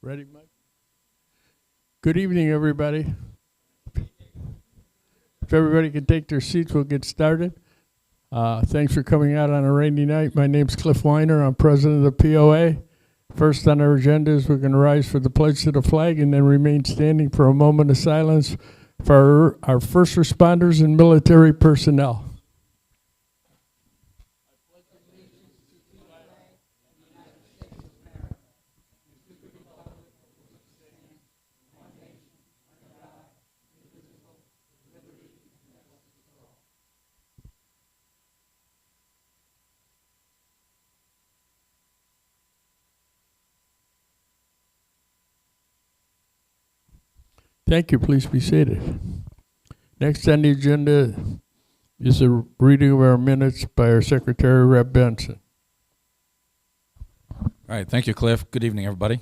Ready, Mike? Good evening, everybody. If everybody could take their seats, we'll get started. Thanks for coming out on a rainy night. My name's Cliff Weiner. I'm president of the POA. First on our agenda is we're going to rise for the pledge to the flag and then remain standing for a moment of silence for our first responders and military personnel. Thank you. Please be seated. Next on the agenda is a reading of our minutes by our Secretary, Rep. Benson. All right. Thank you, Cliff. Good evening, everybody.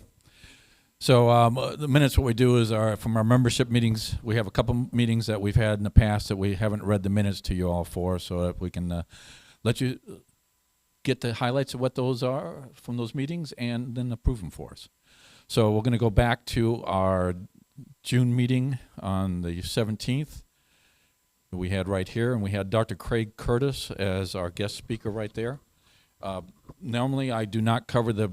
So the minutes, what we do is from our membership meetings. We have a couple meetings that we've had in the past that we haven't read the minutes to you all for, so that we can let you get the highlights of what those are from those meetings and then approve them for us. So we're going to go back to our June meeting on the 17th we had right here, and we had Dr. Craig Curtis as our guest speaker right there. Normally I do not cover the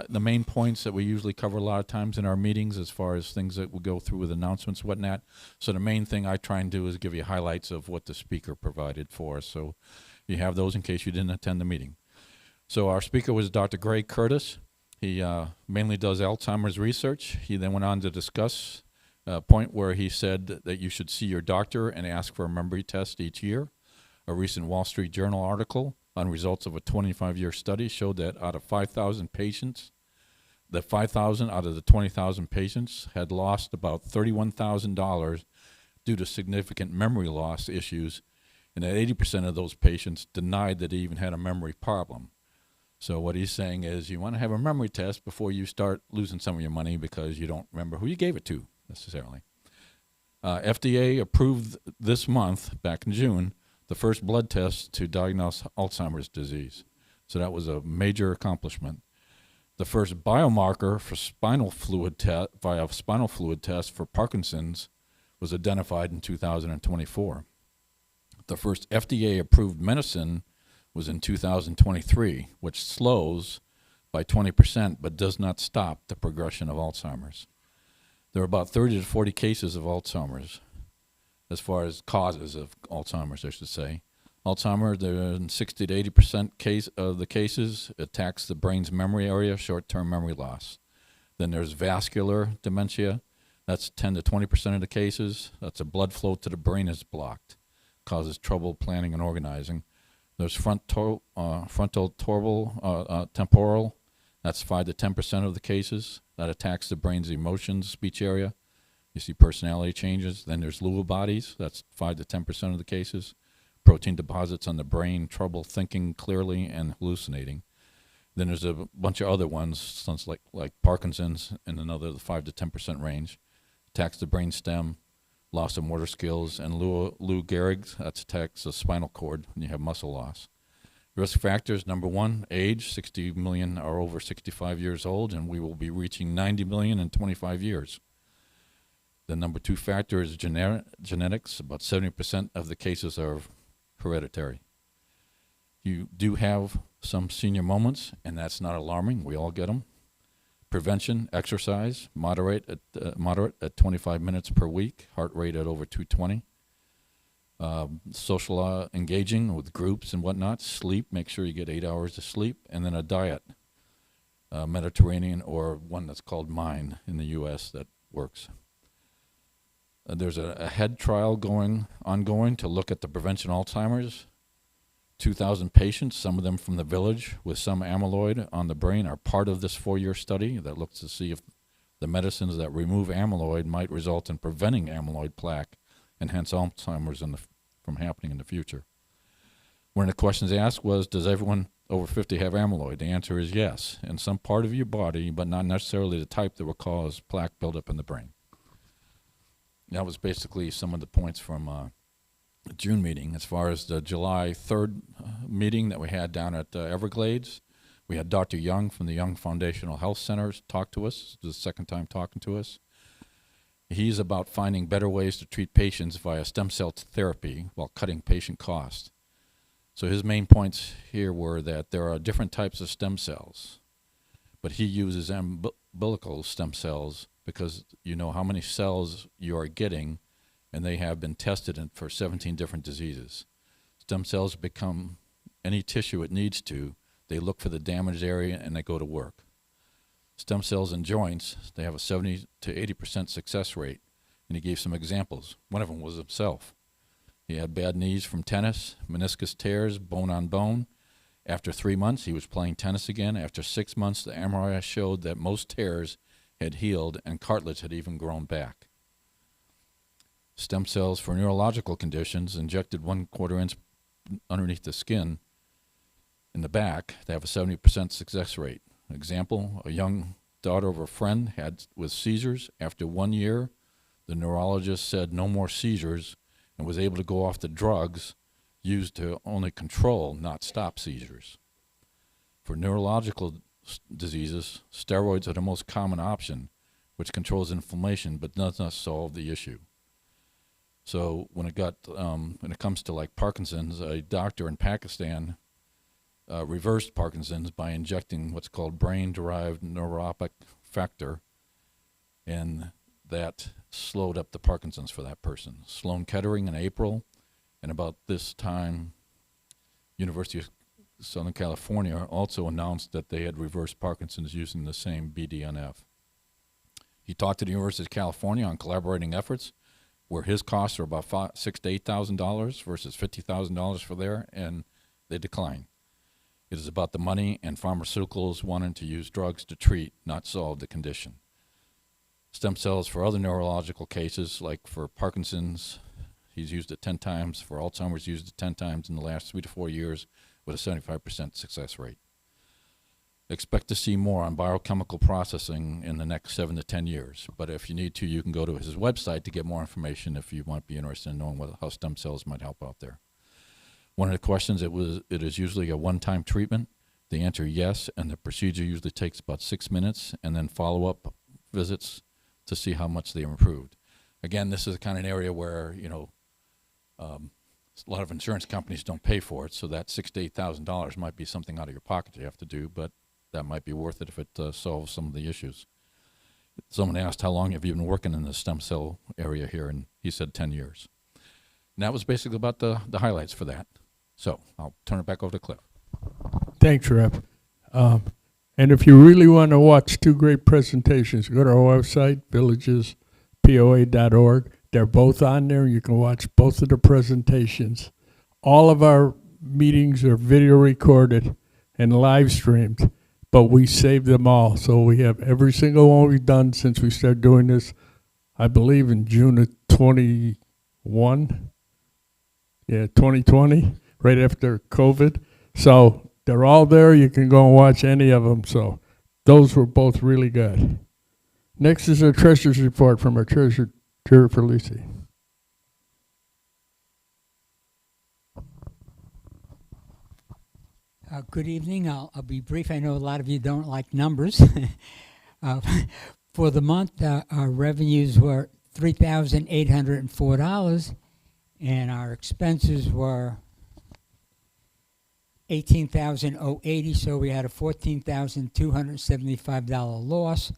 main points that we usually cover a lot of times in our meetings as far as things that we go through with announcements and whatnot. So the main thing I try and do is give you highlights of what the speaker provided for us. So you have those in case you didn't attend the meeting. So our speaker was Dr. Craig Curtis. He mainly does Alzheimer's research. He then went on to discuss a point where he said that you should see your doctor and ask for a memory test each year. A recent Wall Street Journal article on results of a 25-year study showed that out of 5,000 patients, that 5,000 out of the 20,000 patients had lost about $31,000 due to significant memory loss issues, and that 80% of those patients denied that they even had a memory problem. So what he's saying is you want to have a memory test before you start losing some of your money because you don't remember who you gave it to necessarily. FDA approved this month, back in June, the first blood test to diagnose Alzheimer's disease. So that was a major accomplishment. The first biomarker for spinal fluid via spinal fluid test for Parkinson's was identified in 2024. The first FDA-approved medicine was in 2023, which slows by 20% but does not stop the progression of Alzheimer's. There are about 30 to 40 cases of Alzheimer's, as far as causes of Alzheimer's, I should say. Alzheimer's, there in 60 to 80% of the cases, attacks the brain's memory area, short-term memory loss. Then there's vascular dementia. That's 10 to 20% of the cases. That's a blood flow to the brain is blocked, causes trouble planning and organizing. There's frontal temporal. That's 5 to 10% of the cases. That attacks the brain's emotions, speech area. You see personality changes. Then there's Lewy bodies. That's 5 to 10% of the cases. Protein deposits on the brain, trouble thinking clearly and hallucinating. Then there's a bunch of other ones, sounds like Parkinson's in another 5 to 10% range. Attacks the brain stem, loss of motor skills, and Lou Gehrig's, that attacks the spinal cord when you have muscle loss. Risk factors, number one, age. 60 million are over 65 years old, and we will be reaching 90 million in 25 years. The number two factor is genetics. About 70% of the cases are hereditary. You do have some senior moments, and that's not alarming. We all get them. Prevention, exercise, moderate at 25 minutes per week, heart rate at over 220. Social engaging with groups and whatnot. Sleep, make sure you get 8 hours of sleep. And then a diet, Mediterranean or one that's called MIND in the U.S. that works. There's a head trial ongoing to look at the prevention of Alzheimer's. 2,000 patients, some of them from the village with some amyloid on the brain, are part of this 4-year study that looks to see if the medicines that remove amyloid might result in preventing amyloid plaque and hence Alzheimer's from happening in the future. One of the questions asked was, does everyone over 50 have amyloid? The answer is yes, in some part of your body, but not necessarily the type that will cause plaque buildup in the brain. That was basically some of the points from June meeting. As far as the July 3rd meeting that we had down at Everglades, We had Dr. Young from the Young Foundational Health Center talk to us. This is the second time talking to us. He's about finding better ways to treat patients via stem cell therapy while cutting patient costs. So his main points here were that there are different types of stem cells, but he uses umbilical stem cells because you know how many cells you are getting, and they have been tested for 17 different diseases. Stem cells become any tissue it needs to. They look for the damaged area and they go to work. Stem cells in joints, they have a 70 to 80% success rate, and he gave some examples. One of them was himself. He had bad knees from tennis, meniscus tears, bone on bone. After 3 months, he was playing tennis again. After 6 months, the MRI showed that most tears had healed and cartilage had even grown back. Stem cells for neurological conditions, injected 1/4 inch underneath the skin in the back, they have a 70% success rate. Example, a young daughter of a friend had with seizures. After 1 year, the neurologist said no more seizures and was able to go off the drugs used to only control, not stop seizures. For neurological diseases, steroids are the most common option, which controls inflammation but does not solve the issue. So when it comes to like Parkinson's, a doctor in Pakistan reversed Parkinson's by injecting what's called brain-derived neuropathic factor, and that slowed up the Parkinson's for that person. Sloan Kettering in April, and about this time, University of Southern California also announced that they had reversed Parkinson's using the same BDNF. He talked to the University of California on collaborating efforts, where his costs are about $6,000 to $8,000 versus $50,000 for there, and they declined. It is about the money and pharmaceuticals wanting to use drugs to treat, not solve the condition. Stem cells for other neurological cases, like for Parkinson's, he's used it 10 times. For Alzheimer's, used it 10 times in the last 3 to 4 years with a 75% success rate. Expect to see more on biochemical processing in the next 7 to 10 years. But if you need to, you can go to his website to get more information if you might be interested in knowing how stem cells might help out there. One of the questions, it is usually a one-time treatment. The answer, yes, and the procedure usually takes about 6 minutes, and then follow-up visits to see how much they improved. Again, this is the kind of area where, a lot of insurance companies don't pay for it, so that $6,000 to $8,000 might be something out of your pocket you have to do, but that might be worth it if it solves some of the issues. Someone asked, how long have you been working in the stem cell area here? And he said 10 years. And that was basically about the highlights for that. So I'll turn it back over to Cliff. Thanks, Rep. And if you really want to watch 2 great presentations, go to our website, villagespoa.org. They're both on there. You can watch both of the presentations. All of our meetings are video recorded and live streamed, but we save them all. So we have every single one we've done since we started doing this, I believe in June of 2020, right after COVID. So they're all there. You can go and watch any of them. So those were both really good. Next is our treasurer's report from our treasurer, Jerry Felici. Good evening. I'll be brief. I know a lot of you don't like numbers. For the month, our revenues were $3,804, and our expenses were $18,080. So we had a $14,275 loss,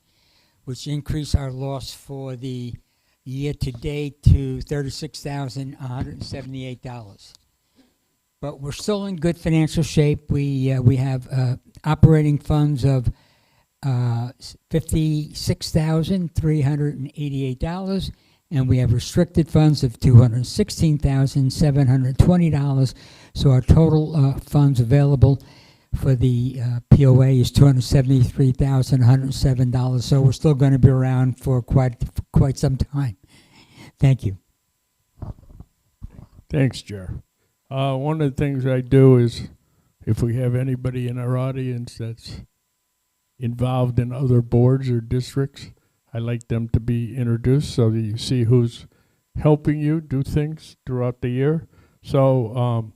which increased our loss for the year to date to $36,178. But we're still in good financial shape. We have operating funds of $56,388, and we have restricted funds of $216,720. So our total funds available for the POA is $273,107. So we're still going to be around for quite some time. Thank you. Thanks, Jer. One of the things I do is, if we have anybody in our audience that's involved in other boards or districts, I like them to be introduced so that you see who's helping you do things throughout the year. So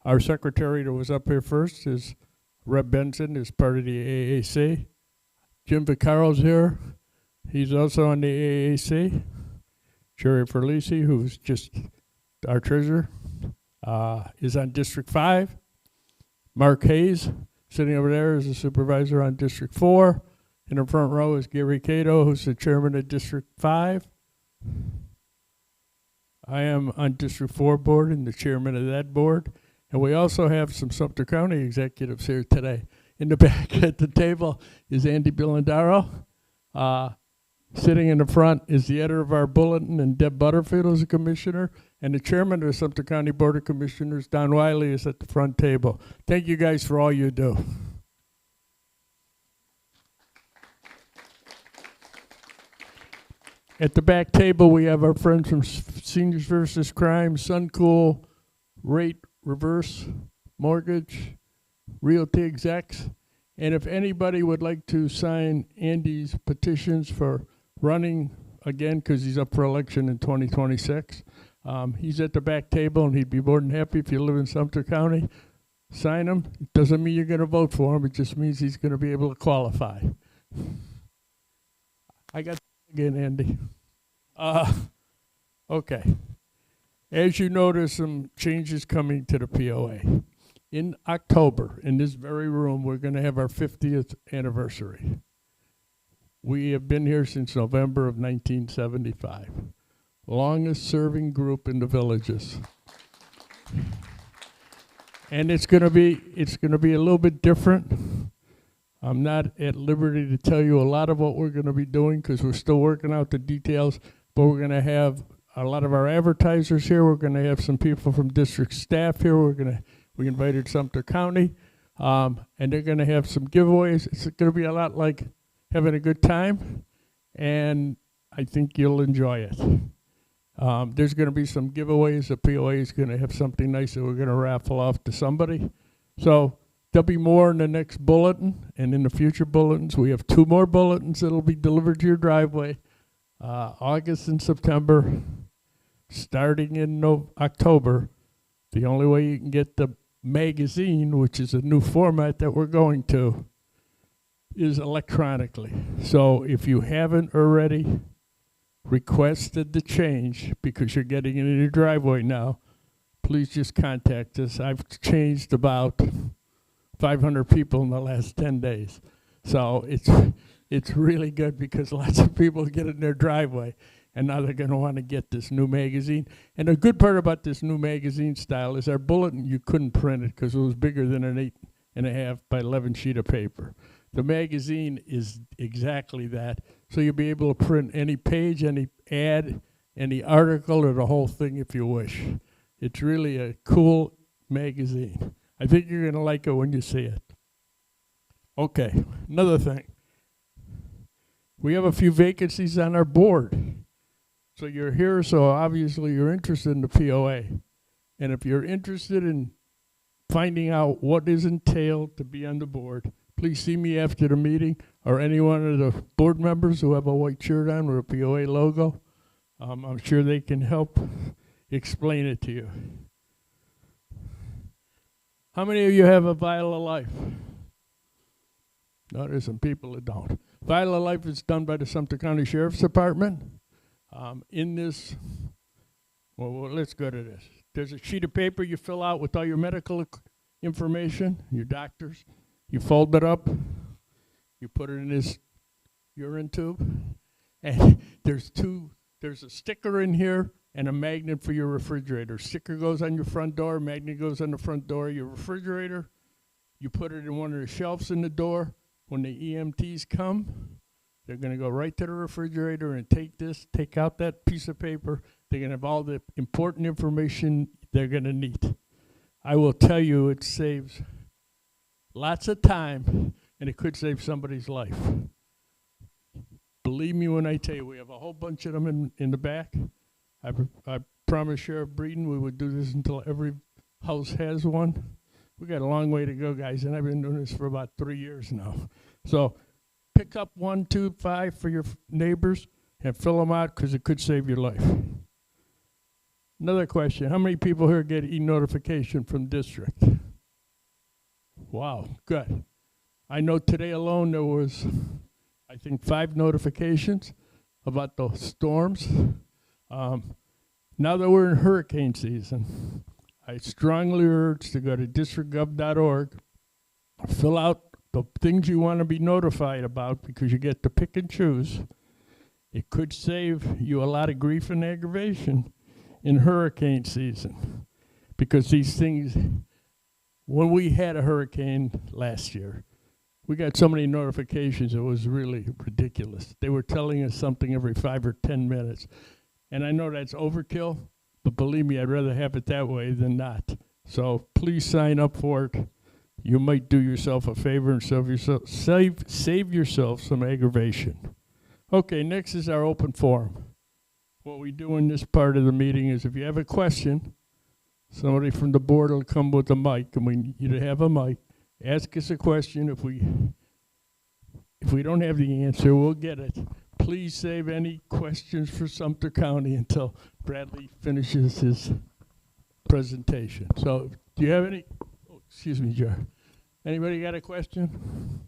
our secretary that was up here first is Reb Benson is part of the AAC. Jim Viccaro's here. He's also on the AAC. Jerry Ferlisi, who's just our treasurer, is on District 5. Mark Hayes, sitting over there, is a supervisor on District 4. In the front row is Gary Cato, who's the chairman of District 5. I am on District 4 board and the chairman of that board. And we also have some Sumter County executives here today. In the back at the table is Andy Bilandaro. Sitting in the front is the editor of our bulletin, and Deb Butterfield is a commissioner. And the chairman of the Sumter County Board of Commissioners, Don Wiley, is at the front table. Thank you guys for all you do. At the back table, we have our friends from Seniors versus Crime, Suncool, Rate Reverse Mortgage, Realty Execs. And if anybody would like to sign Andy's petitions for running again, because he's up for election in 2026, he's at the back table, and he'd be more than happy if you live in Sumter County. Sign him. It doesn't mean you're going to vote for him. It just means he's going to be able to qualify. I got again, Andy. Okay. As you know, there's some changes coming to the POA. In October, in this very room, we're going to have our 50th anniversary. We have been here since November of 1975. Longest serving group in the villages. And it's going to be a little bit different. I'm not at liberty to tell you a lot of what we're going to be doing because we're still working out the details, but we're going to have a lot of our advertisers here. We're going to have some people from district staff here. We invited Sumter County, and they're going to have some giveaways. It's going to be a lot like having a good time, and I think you'll enjoy it. There's going to be some giveaways. The POA is going to have something nice that we're going to raffle off to somebody. So there'll be more in the next bulletin and in the future bulletins. We have 2 more bulletins that'll be delivered to your driveway, August and September. Starting in October, the only way you can get the magazine, which is a new format that we're going to, is electronically. So if you haven't already requested the change because you're getting it in your driveway now, please just contact us. I've changed about 500 people in the last 10 days. So it's really good because lots of people get in their driveway and now they're going to want to get this new magazine. And the good part about this new magazine style is our bulletin, you couldn't print it because it was bigger than an 8.5 by 11 sheet of paper. The magazine is exactly that. So you'll be able to print any page, any ad, any article, or the whole thing if you wish. It's really a cool magazine. I think you're going to like it when you see it. Okay, another thing. We have a few vacancies on our board. So you're here, so obviously you're interested in the POA. And if you're interested in finding out what is entailed to be on the board, please see me after the meeting or any one of the board members who have a white shirt on with a POA logo. I'm sure they can help explain it to you. How many of you have a Vital of Life? No, there's some people that don't. Vital of Life is done by the Sumter County Sheriff's Department. In this, well, let's go to this. There's a sheet of paper you fill out with all your medical information, your doctors. You fold it up. You put it in this urine tube. And there's a sticker in here and a magnet for your refrigerator. Sticker goes on your front door, magnet goes on the front door of your refrigerator. You put it in one of the shelves in the door. When the EMTs come, they're going to go right to the refrigerator and take out that piece of paper. They're going to have all the important information they're going to need. I will tell you, it saves lots of time, and it could save somebody's life. Believe me when I tell you, we have a whole bunch of them in the back. I promised Sheriff Breeden we would do this until every house has one. We got a long way to go, guys, and I've been doing this for about 3 years now. So pick up 1, 2, 5 for your neighbors and fill them out because it could save your life. Another question, how many people here get e-notification from district? Wow, good. I know today alone there was, I think, 5 notifications about the storms. Now that we're in hurricane season, I strongly urge to go to districtgov.org, fill out the things you want to be notified about because you get to pick and choose. It could save you a lot of grief and aggravation in hurricane season because these things, when we had a hurricane last year, we got so many notifications, it was really ridiculous. They were telling us something every 5 or 10 minutes. And I know that's overkill, but believe me, I'd rather have it that way than not. So please sign up for it. You might do yourself a favor and save yourself some aggravation. Okay, next is our open forum. What we do in this part of the meeting is if you have a question, somebody from the board will come with a mic, and we need you to have a mic. Ask us a question. If we don't have the answer, we'll get it. Please save any questions for Sumter County until Bradley finishes his presentation. So, do you have any? Oh, excuse me, Joe. Anybody got a question?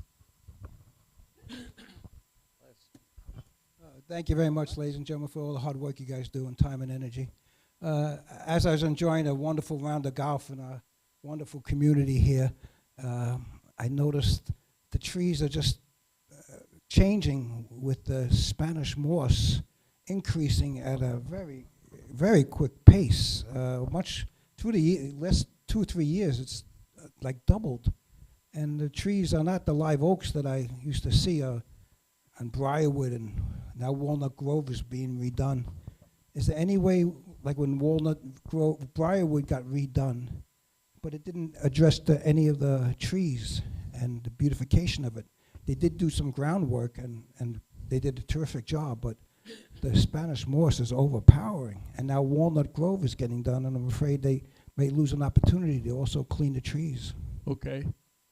Thank you very much, ladies and gentlemen, for all the hard work you guys do and time and energy. As I was enjoying a wonderful round of golf in our wonderful community here, I noticed the trees are just changing with the Spanish moss increasing at a very, very quick pace. Much through the last 2 or 3 years, it's like doubled. And the trees are not the live oaks that I used to see on Briarwood, and now Walnut Grove is being redone. Is there any way, like when Walnut Grove, Briarwood got redone, but it didn't address any of the trees and the beautification of it? They did do some groundwork, and they did a terrific job, but the Spanish moss is overpowering. And now Walnut Grove is getting done, and I'm afraid they may lose an opportunity to also clean the trees. Okay.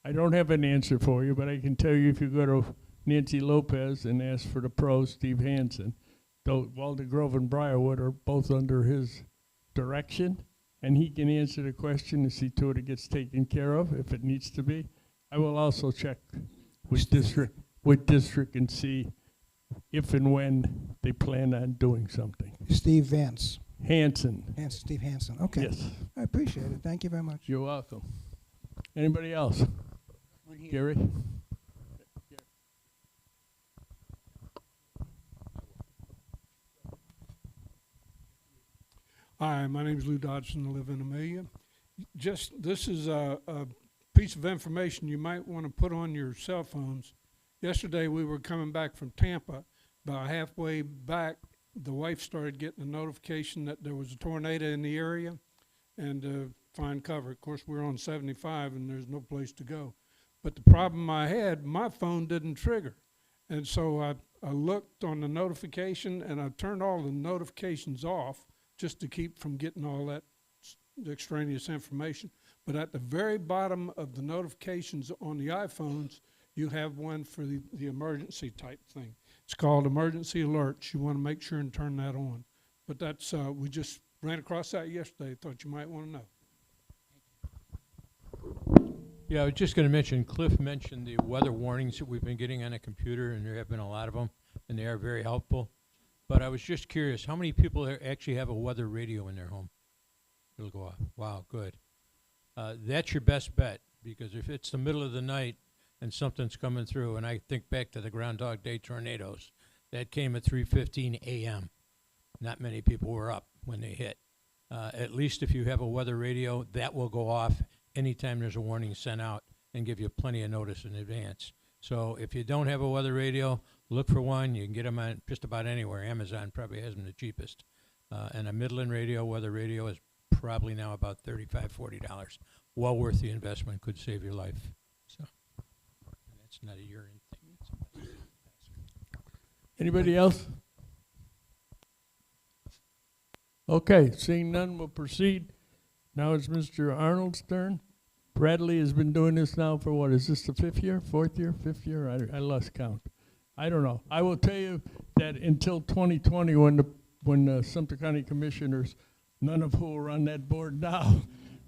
I don't have an answer for you, but I can tell you if you go to Nancy Lopez and ask for the pro, Steve Hansen, though Walnut Grove and Briarwood are both under his direction, and he can answer the question and see to it gets taken care of if it needs to be. I will also check with district and see if and when they plan on doing something. Steve Vance. Hansen. Steve Hansen. Okay. Yes. I appreciate it. Thank you very much. You're welcome. Anybody else? Gary? Hi, my name is Lou Dodson. I live in Amelia. This is a piece of information you might want to put on your cell phones. Yesterday we were coming back from Tampa. About halfway back, the wife started getting a notification that there was a tornado in the area and find cover. Of course, we're on 75 and there's no place to go. But the problem I had, my phone didn't trigger. And so I looked on the notification and I turned all the notifications off just to keep from getting all that extraneous information. But at the very bottom of the notifications on the iPhones, you have one for the emergency type thing. It's called emergency alerts. You want to make sure and turn that on. But that's, we just ran across that yesterday. Thought you might want to know. Yeah, I was just going to mention, Cliff mentioned the weather warnings that we've been getting on a computer, and there have been a lot of them, and they are very helpful. But I was just curious, how many people actually have a weather radio in their home? It'll go off. Wow, good. That's your best bet, because if it's the middle of the night and something's coming through, and I think back to the Groundhog Day tornadoes, that came at 3:15 a.m. Not many people were up when they hit. At least if you have a weather radio, that will go off anytime there's a warning sent out and give you plenty of notice in advance. So if you don't have a weather radio, look for one. You can get them on just about anywhere. Amazon probably has them the cheapest. And a Midland radio, weather radio, is probably now about $35, $40. Well worth the investment. Could save your life. So that's not a urine thing. Anybody else? Okay, seeing none, we'll proceed. Now it's Mr. Arnold's turn. Bradley has been doing this now for what, is this the 5th year, 4th year, 5th year? I lost count. I don't know. I will tell you that until 2020, when the Sumter County Commissioners, none of who are on that board now,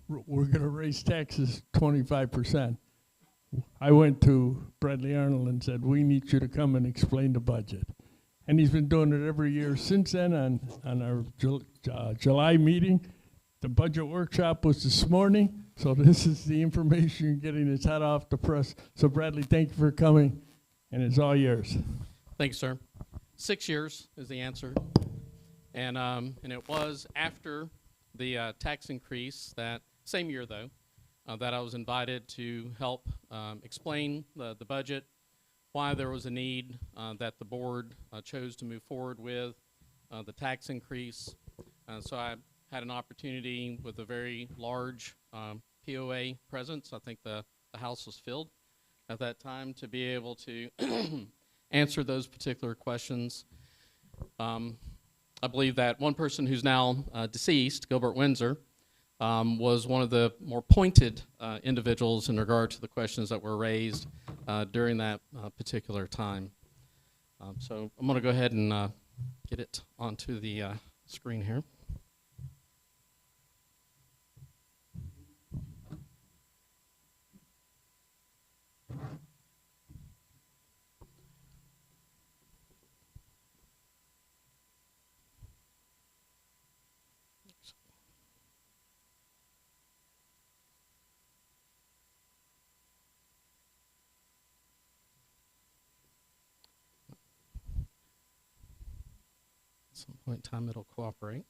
were going to raise taxes 25%. I went to Bradley Arnold and said, we need you to come and explain the budget. And he's been doing it every year since then on our July meeting. The budget workshop was this morning, so this is the information you're getting. It's hot off the press. So Bradley, thank you for coming, and it's all yours. Thank you, sir. 6 years is the answer. And it was after the tax increase, that same year though, that I was invited to help explain the budget, why there was a need that the board chose to move forward with the tax increase. So I had an opportunity with a very large POA presence. I think the house was filled at that time to be able to answer those particular questions. I believe that one person who's now deceased, Gilbert Windsor, was one of the more pointed individuals in regard to the questions that were raised during that particular time. So I'm going to go ahead and get it onto the screen here. At some point in time, it'll cooperate.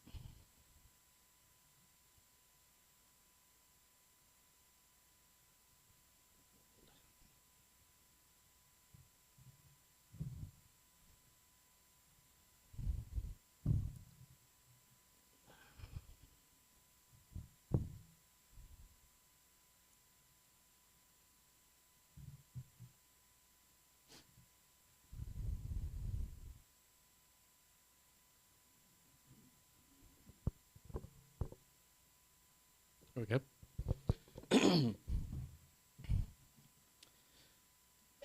There we go.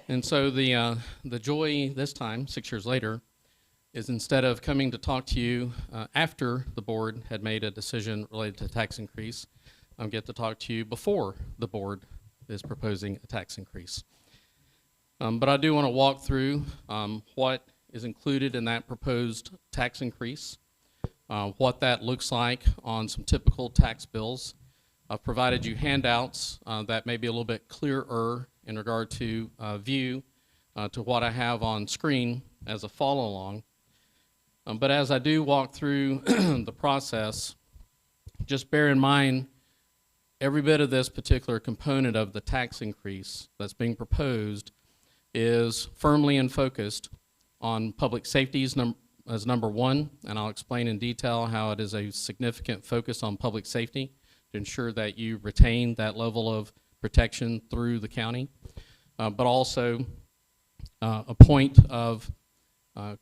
And so the joy this time, 6 years later, is instead of coming to talk to you after the board had made a decision related to tax increase, I get to talk to you before the board is proposing a tax increase. But I do want to walk through what is included in that proposed tax increase, what that looks like on some typical tax bills. I've provided you handouts that may be a little bit clearer in regard to view to what I have on screen as a follow-along. But as I do walk through the process, just bear in mind every bit of this particular component of the tax increase that's being proposed is firmly and focused on public safety as number one, and I'll explain in detail how it is a significant focus on public safety to ensure that you retain that level of protection through the county, but also a point of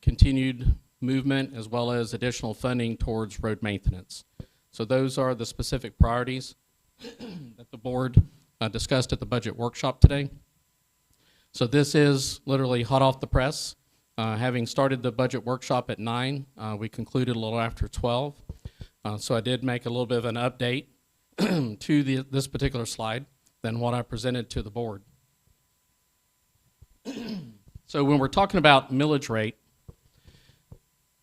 continued movement as well as additional funding towards road maintenance. So those are the specific priorities that the board discussed at the budget workshop today. So this is literally hot off the press. Having started the budget workshop at 9, we concluded a little after 12. So I did make a little bit of an update to this particular slide than what I presented to the board. So when we're talking about millage rate,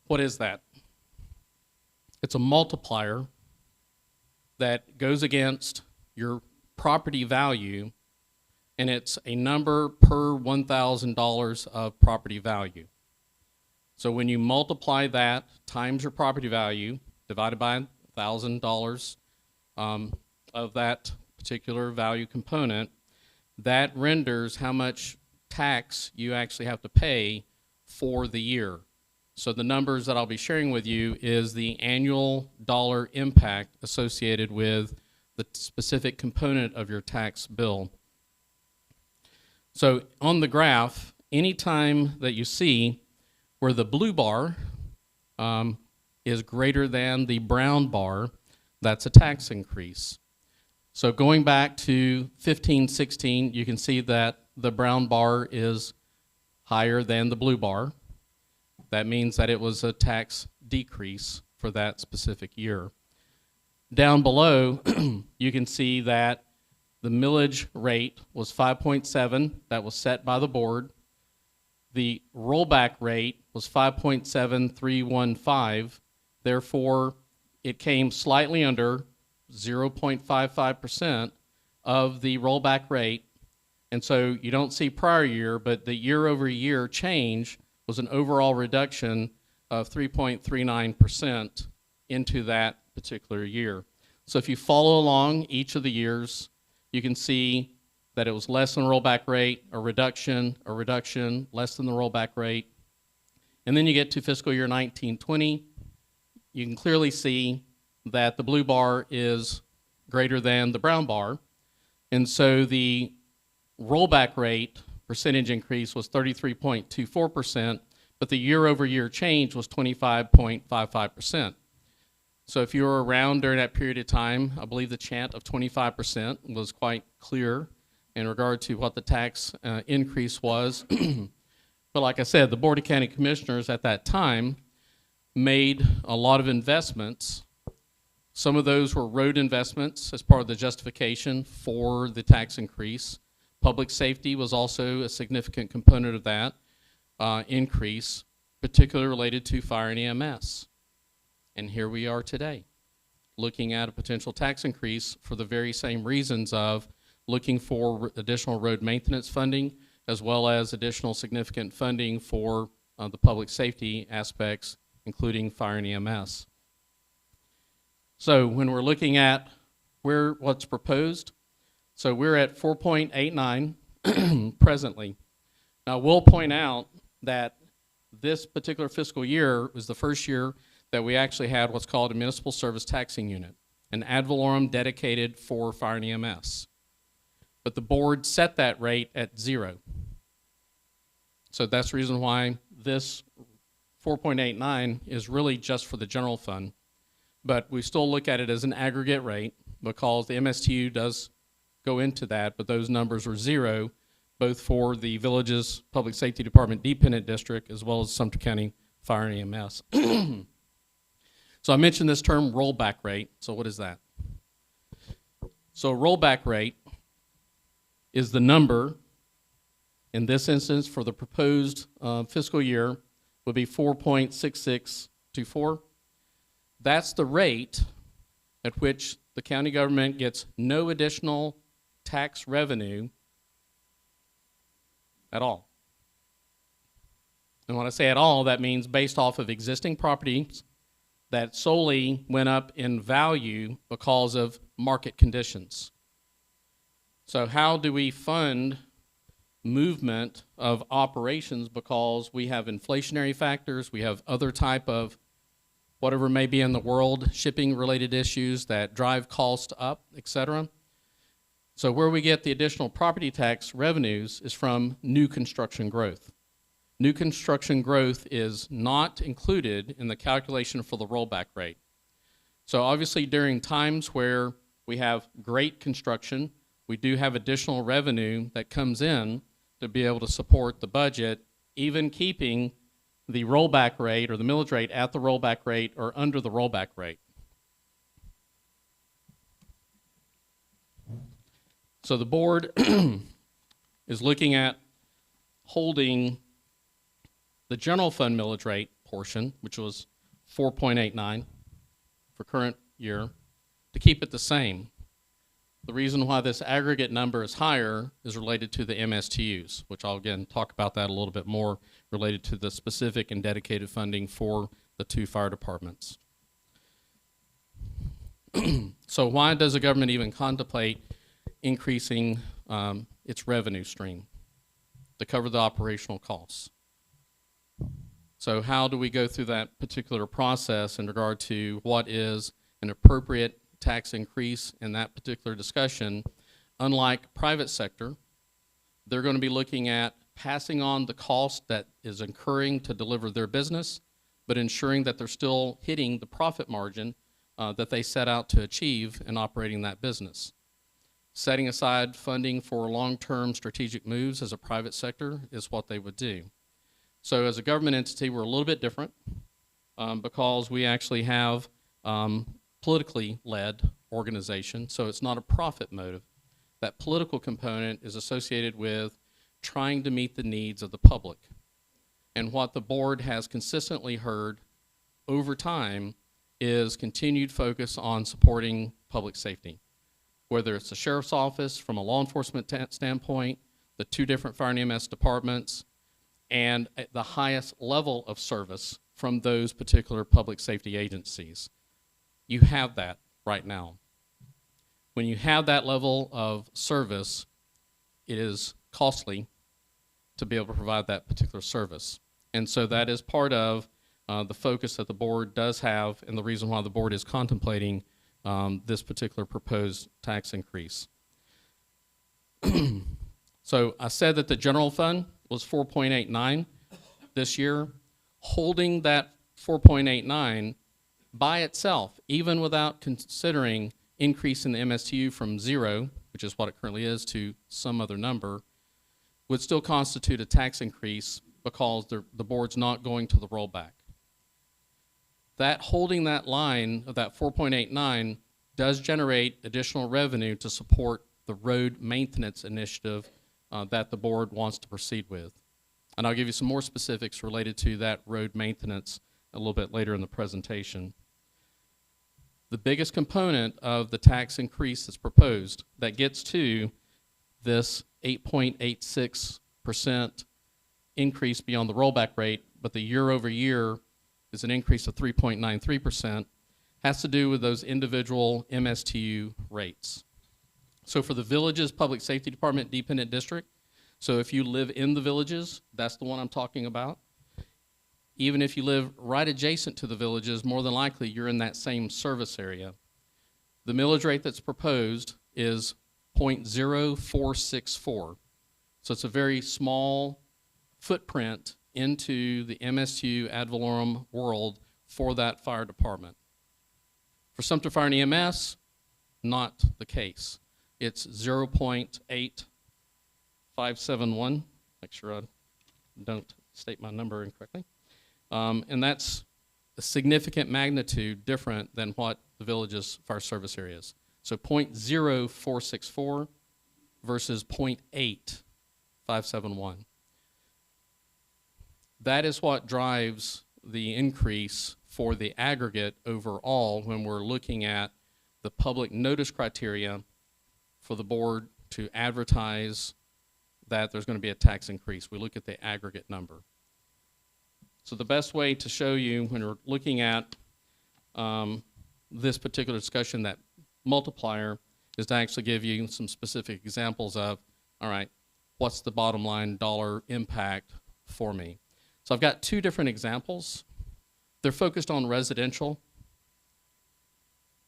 what is that? It's a multiplier that goes against your property value, and it's a number per $1,000 of property value. So when you multiply that times your property value divided by $1,000 of that particular value component, that renders how much tax you actually have to pay for the year. So the numbers that I'll be sharing with you is the annual dollar impact associated with the specific component of your tax bill. So on the graph, anytime that you see where the blue bar is greater than the brown bar, that's a tax increase. So going back to 15-16, you can see that the brown bar is higher than the blue bar. That means that it was a tax decrease for that specific year. Down below, you can see that The millage rate was 5.7. That was set by the board. The rollback rate was 5.7315. Therefore, it came slightly under 0.55% of the rollback rate. And so you don't see prior year, but the year-over-year change was an overall reduction of 3.39% into that particular year. So if you follow along each of the years, you can see that it was less than the rollback rate, a reduction, less than the rollback rate. And then you get to fiscal year 1920, you can clearly see that the blue bar is greater than the brown bar. And so the rollback rate percentage increase was 33.24%, but the year-over-year change was 25.55%. So if you were around during that period of time, I believe the chant of 25% was quite clear in regard to what the tax increase was. But like I said, the Board of County Commissioners at that time made a lot of investments. Some of those were road investments as part of the justification for the tax increase. Public safety was also a significant component of that increase, particularly related to fire and EMS. And here we are today, looking at a potential tax increase for the very same reasons of looking for additional road maintenance funding, as well as additional significant funding for the public safety aspects, including fire and EMS. So when we're looking at what's proposed, so we're at 4.89 presently. Now we'll point out that this particular fiscal year was the first year that we actually had what's called a municipal service taxing unit, an ad valorem dedicated for fire and EMS. But the board set that rate at 0. So that's the reason why this 4.89 is really just for the general fund. But we still look at it as an aggregate rate because the MSTU does go into that, but those numbers are 0, both for the village's public safety department dependent district as well as Sumter County Fire and EMS. So I mentioned this term rollback rate. So what is that? So rollback rate is the number, in this instance for the proposed fiscal year, would be 4.6624. That's the rate at which the county government gets no additional tax revenue at all. And when I say at all, that means based off of existing properties that solely went up in value because of market conditions. So how do we fund movement of operations? Because we have inflationary factors, we have other type of whatever may be in the world, shipping related issues that drive cost up, etc. So where we get the additional property tax revenues is from new construction growth. New construction growth is not included in the calculation for the rollback rate. So obviously during times where we have great construction, we do have additional revenue that comes in to be able to support the budget, even keeping the rollback rate or the millage rate at the rollback rate or under the rollback rate. So the board is looking at holding the general fund millage rate portion, which was 4.89 for current year, to keep it the same. The reason why this aggregate number is higher is related to the MSTUs, which I'll again talk about that a little bit more, related to the specific and dedicated funding for the 2 fire departments. So why does the government even contemplate increasing its revenue stream to cover the operational costs? So how do we go through that particular process in regard to what is an appropriate tax increase in that particular discussion? Unlike private sector, they're going to be looking at passing on the cost that is incurring to deliver their business, but ensuring that they're still hitting the profit margin that they set out to achieve in operating that business. Setting aside funding for long-term strategic moves as a private sector is what they would do. So as a government entity, we're a little bit different because we actually have politically led organization, so it's not a profit motive That political component is associated with trying to meet the needs of the public. And what the board has consistently heard over time is continued focus on supporting public safety, whether it's the sheriff's office from a law enforcement standpoint, the 2 different fire and EMS departments, and at the highest level of service from those particular public safety agencies. You have that right now. When you have that level of service, it is costly to be able to provide that particular service. And so that is part of the focus that the board does have, and the reason why the board is contemplating this particular proposed tax increase. So I said that the general fund was 4.89 this year. Holding that 4.89 by itself, even without considering increase in the MSTU from 0, which is what it currently is, to some other number, would still constitute a tax increase because the board's not going to the rollback. That holding that line of that 4.89 does generate additional revenue to support the road maintenance initiative that the board wants to proceed with. And I'll give you some more specifics related to that road maintenance a little bit later in the presentation. The biggest component of the tax increase that's proposed that gets to this 8.86% increase beyond the rollback rate, but the year over year is an increase of 3.93%, has to do with those individual MSTU rates. So for the Villages Public Safety Department Dependent District, so if you live in the Villages, that's the one I'm talking about. Even if you live right adjacent to the Villages, more than likely you're in that same service area. The millage rate that's proposed is 0.0464. So it's a very small footprint into the MSU ad valorem world for that fire department. For Sumter Fire and EMS, not the case. It's 0.8571. Make sure I don't state my number incorrectly. And that's a significant magnitude different than what the Villages Fire Service area is. So 0.0464 versus 0.8571. That is what drives the increase for the aggregate overall when we're looking at the public notice criteria for the board to advertise that there's going to be a tax increase. We look at the aggregate number. So the best way to show you when we're looking at this particular discussion, that multiplier, is to actually give you some specific examples of, all right, what's the bottom line dollar impact for me? So I've got 2 different examples. They're focused on residential.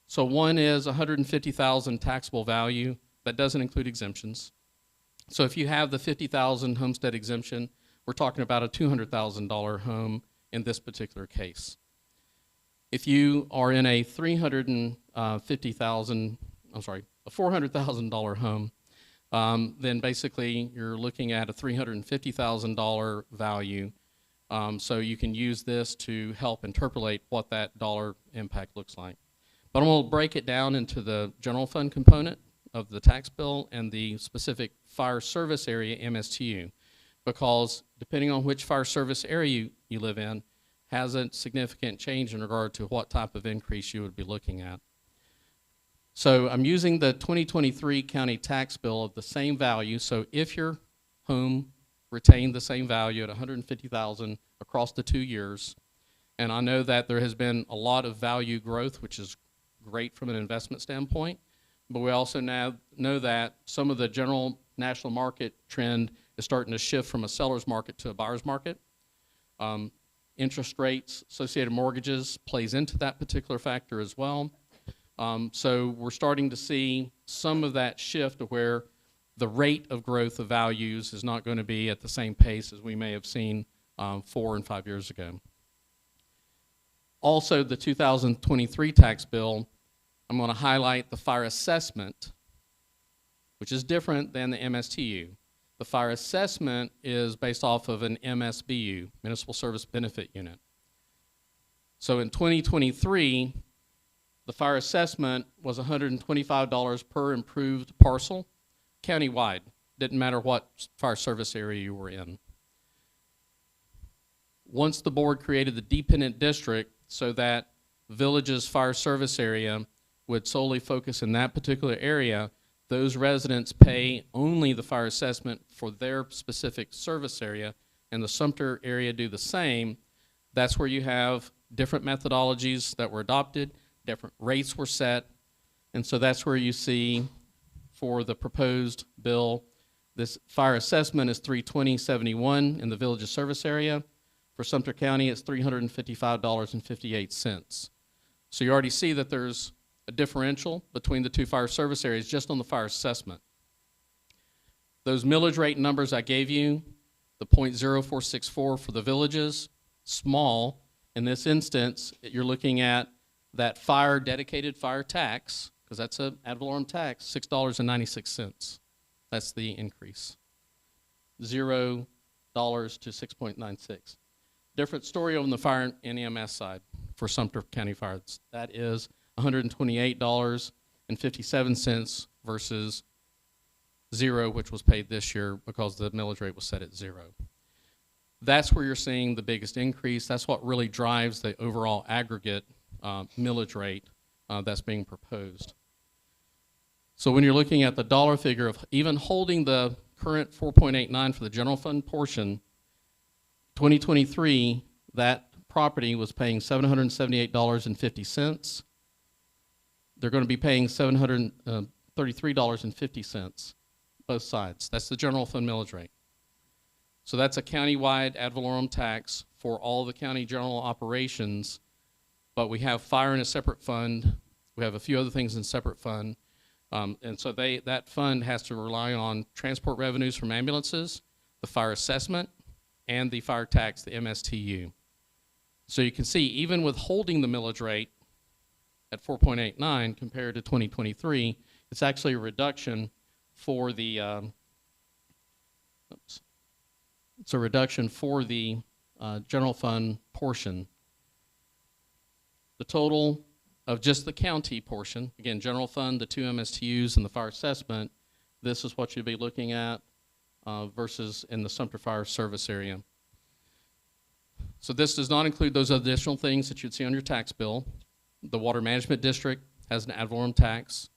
So one is $150,000 taxable value. That doesn't include exemptions. So if you have the $50,000 homestead exemption, we're talking about a $200,000 home in this particular case. If you are in a $400,000 home, then basically you're looking at a $350,000 value. So you can use this to help interpolate what that dollar impact looks like. But I'm going to break it down into the general fund component of the tax bill and the specific fire service area MSTU, because depending on which fire service area you live in has a significant change in regard to what type of increase you would be looking at. So I'm using the 2023 county tax bill of the same value. So if your home retained the same value at $150,000 across the 2 years, and I know that there has been a lot of value growth, which is great from an investment standpoint, but we also now know that some of the general national market trend is starting to shift from a seller's market to a buyer's market. Interest rates, associated mortgages plays into that particular factor as well. So we're starting to see some of that shift to where the rate of growth of values is not going to be at the same pace as we may have seen 4 and 5 years ago. Also, the 2023 tax bill, I'm going to highlight the fire assessment, which is different than the MSTU. The fire assessment is based off of an MSBU, Municipal Service Benefit Unit. So in 2023, the fire assessment was $125 per improved parcel countywide. Didn't matter what fire service area you were in. Once the board created the dependent district so that village's fire service area would solely focus in that particular area, those residents pay only the fire assessment for their specific service area, and the Sumter area do the same. That's where you have different methodologies that were adopted, different rates were set, and so that's where you see for the proposed bill, this fire assessment is $320.71 in the village's service area. For Sumter County, it's $355.58. So you already see that there's a differential between the two fire service areas just on the fire assessment. Those millage rate numbers I gave you, the .0464 for the villages, small. In this instance, you're looking at that dedicated fire tax, because that's an ad valorem tax, $6.96. That's the increase. $0 to 6.96. Different story on the fire and EMS side for Sumter County Fire. That is $128.57 versus $0, which was paid this year because the millage rate was set at $0. That's where you're seeing the biggest increase. That's what really drives the overall aggregate millage rate that's being proposed. So when you're looking at the dollar figure of even holding the current 4.89 for the general fund portion, 2023, that property was paying $778.50. They're going to be paying $733.50, both sides. That's the general fund millage rate. So that's a countywide ad valorem tax for all the county general operations, but we have fire in a separate fund. We have a few other things in separate fund. And so that fund has to rely on transport revenues from ambulances, the fire assessment, and the fire tax, the MSTU. So you can see, even with holding the millage rate at 4.89 compared to 2023, it's actually a reduction for the it's a reduction for the general fund portion. The total of just the county portion, again, general fund, the two MSTUs, and the fire assessment, this is what you'll be looking at versus in the Sumter Fire Service area. So this does not include those additional things that you'd see on your tax bill. The Water Management District has an ad valorem tax.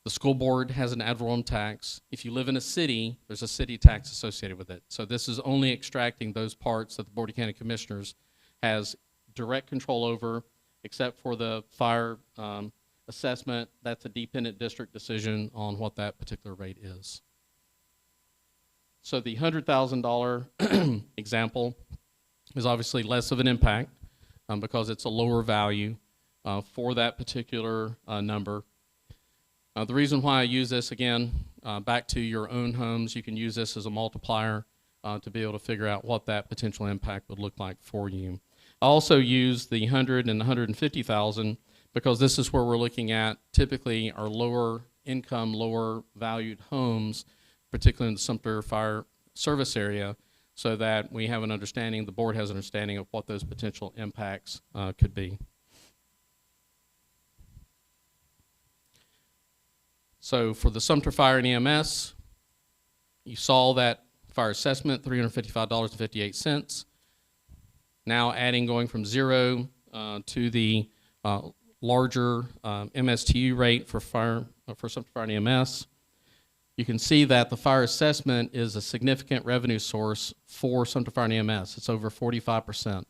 The school board has an ad valorem tax. If you live in a city, there's a city tax associated with it. So this is only extracting those parts that the Board of County Commissioners has direct control over, except for the fire assessment. That's a dependent district decision on what that particular rate is. So the $100,000 example is obviously less of an impact because it's a lower value for that particular number. The reason why I use this, again, back to your own homes, you can use this as a multiplier to be able to figure out what that potential impact would look like for you. I also use the 100 and 150,000 because this is where we're looking at typically our lower income, lower valued homes, particularly in the Sumter Fire Service area, so that we have an understanding, the board has an understanding of what those potential impacts could be. So for the Sumter Fire and EMS, you saw that fire assessment, $355.58. Now going from $0 to the larger MSTU rate for Sumter Fire and EMS. You can see that the fire assessment is a significant revenue source for Sumter Fire and EMS. It's over 45%.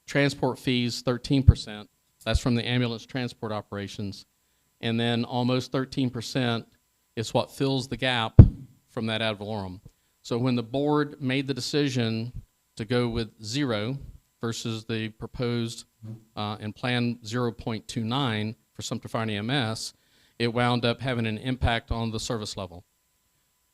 Transport fees, 13%. That's from the ambulance transport operations. And then almost 13% is what fills the gap from that ad valorem. So when the board made the decision to go with 0 versus the proposed and planned 0.29 for Sumter Fire and EMS, it wound up having an impact on the service level.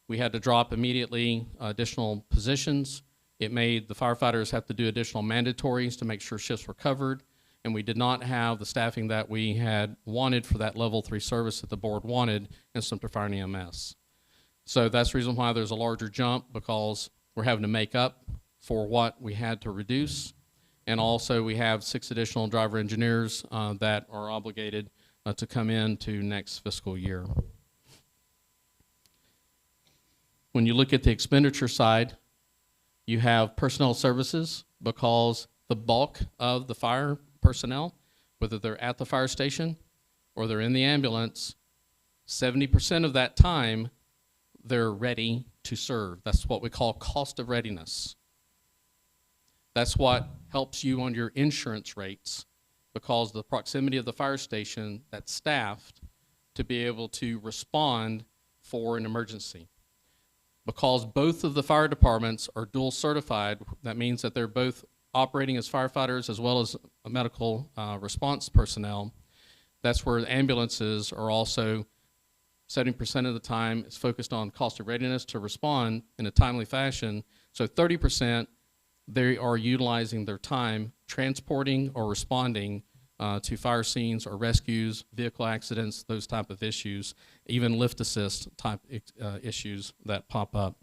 We had to drop immediately additional positions. It made the firefighters have to do additional mandatories to make sure shifts were covered, and we did not have the staffing that we had wanted for that level 3 service that the board wanted in Sumter Fire and EMS. So that's the reason why there's a larger jump, because we're having to make up for what we had to reduce, and also we have 6 additional driver engineers that are obligated to come in to next fiscal year. When you look at the expenditure side, you have personnel services, because the bulk of the fire personnel, whether they're at the fire station or they're in the ambulance, 70% of that time they're ready to serve. That's what we call cost of readiness. That's what helps you on your insurance rates, because the proximity of the fire station that's staffed to be able to respond for an emergency. Because both of the fire departments are dual certified, that means that they're both operating as firefighters as well as medical response personnel. That's where the ambulances are also 70% of the time is focused on cost of readiness to respond in a timely fashion. So 30%, they are utilizing their time transporting or responding to fire scenes or rescues, vehicle accidents, those type of issues, even lift assist type issues that pop up.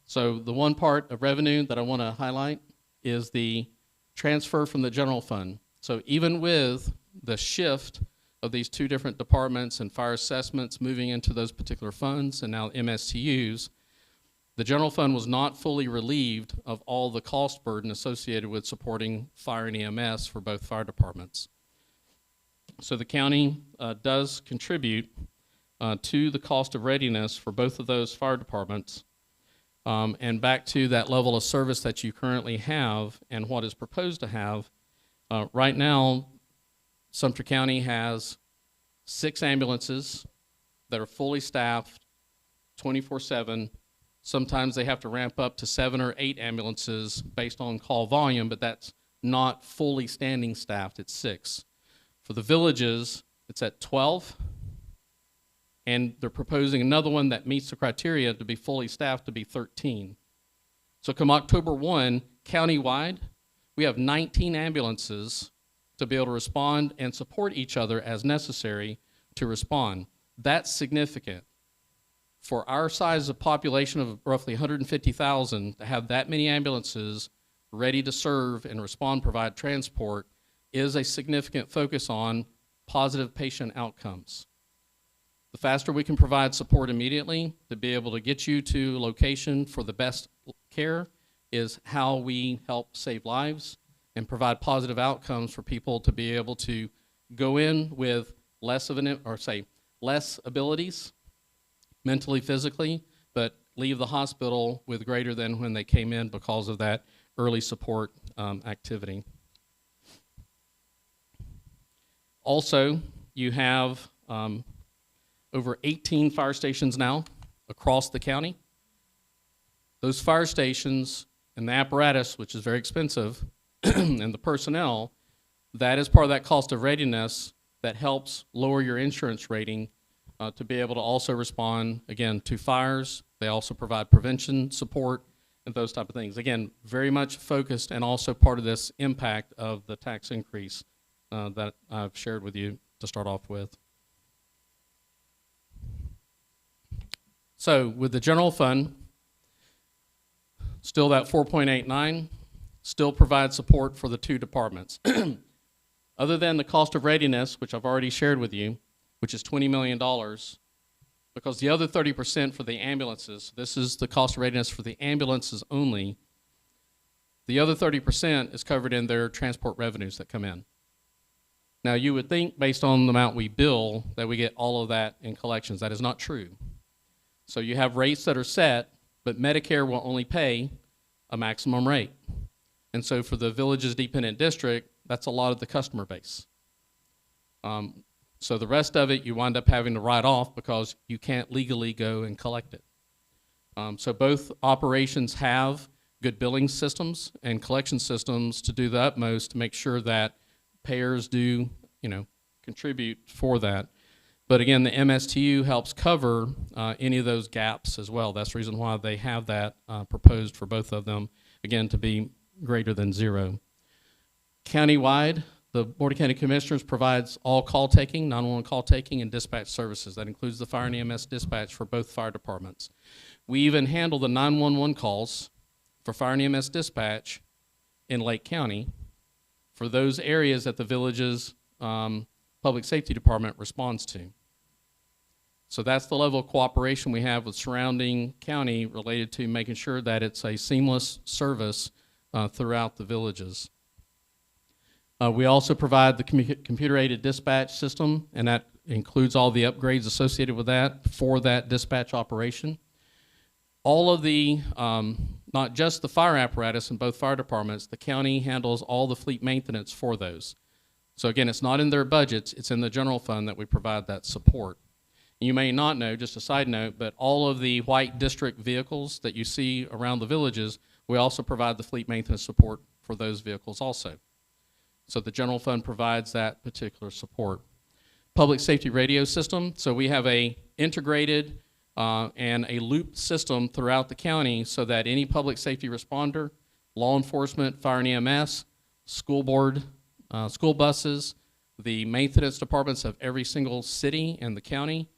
So the one part of revenue that I want to highlight is the transfer from the general fund. So even with the shift of these two different departments and fire assessments moving into those particular funds and now MSTUs, the general fund was not fully relieved of all the cost burden associated with supporting fire and EMS for both fire departments. So the county does contribute to the cost of readiness for both of those fire departments. And back to that level of service that you currently have and what is proposed to have, right now, Sumter County has 6 ambulances that are fully staffed 24/7. Sometimes they have to ramp up to 7 or 8 ambulances based on call volume, but that's not fully standing staffed, it's 6. For the villages, it's at 12, and they're proposing another one that meets the criteria to be fully staffed to be 13. So come October 1, countywide, we have 19 ambulances to be able to respond and support each other as necessary to respond. That's significant. For our size of population of roughly 150,000, to have that many ambulances ready to serve and respond, provide transport, is a significant focus on positive patient outcomes. The faster we can provide support immediately to be able to get you to a location for the best care is how we help save lives and provide positive outcomes for people to be able to go in with less abilities, mentally, physically, but leave the hospital with greater than when they came in because of that early support activity. Also, you have over 18 fire stations now across the county. Those fire stations and the apparatus, which is very expensive, and the personnel, that is part of that cost of readiness that helps lower your insurance rating to be able to also respond, again, to fires. They also provide prevention support and those type of things. Again, very much focused and also part of this impact of the tax increase that I've shared with you to start off with. So with the general fund, still that 4.89, still provides support for the 2 departments. Other than the cost of readiness, which I've already shared with you, which is $20 million, because the other 30% for the ambulances, this is the cost of readiness for the ambulances only, the other 30% is covered in their transport revenues that come in. Now you would think, based on the amount we bill, that we get all of that in collections. That is not true. So you have rates that are set, but Medicare will only pay a maximum rate. And so for the Villages Dependent District, that's a lot of the customer base. So the rest of it, you wind up having to write off because you can't legally go and collect it. So both operations have good billing systems and collection systems to do the utmost to make sure that payers do, contribute for that. But again, the MSTU helps cover any of those gaps as well. That's the reason why they have that proposed for both of them, again, to be greater than 0. Countywide, the Board of County Commissioners provides all call taking, 911 call taking, and dispatch services. That includes the fire and EMS dispatch for both fire departments. We even handle the 911 calls for fire and EMS dispatch in Lake County for those areas that the Villages Public Safety Department responds to. So that's the level of cooperation we have with surrounding county related to making sure that it's a seamless service throughout the villages. We also provide the computer-aided dispatch system, and that includes all the upgrades associated with that for that dispatch operation. All of the, not just the fire apparatus in both fire departments, the county handles all the fleet maintenance for those. So again, it's not in their budgets, it's in the general fund that we provide that support. You may not know, just a side note, but all of the white district vehicles that you see around the villages, we also provide the fleet maintenance support for those vehicles also. So the general fund provides that particular support. Public safety radio system, so we have a integrated and a looped system throughout the county so that any public safety responder, law enforcement, fire and EMS, school board, school buses, the maintenance departments of every single city in the county,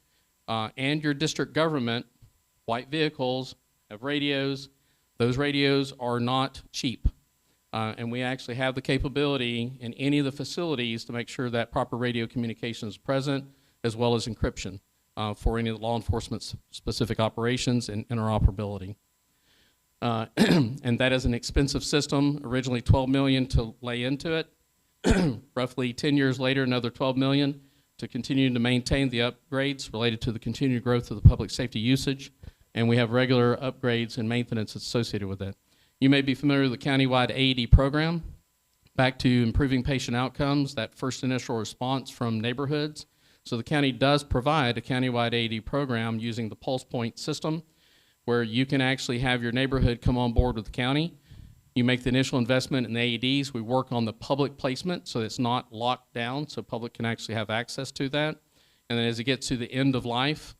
and your district government, white vehicles, have radios. Those radios are not cheap. And we actually have the capability in any of the facilities to make sure that proper radio communication is present, as well as encryption for any of the law enforcement specific operations and interoperability. And that is an expensive system, originally $12 million to lay into it. Roughly 10 years later, another $12 million to continue to maintain the upgrades related to the continued growth of the public safety usage. And we have regular upgrades and maintenance associated with that. You may be familiar with the countywide AED program. Back to improving patient outcomes, that first initial response from neighborhoods. So the county does provide a countywide AED program using the Pulse Point system, where you can actually have your neighborhood come on board with the county. You make the initial investment in the AEDs. We work on the public placement so it's not locked down, so public can actually have access to that. And then as it gets to the end of life,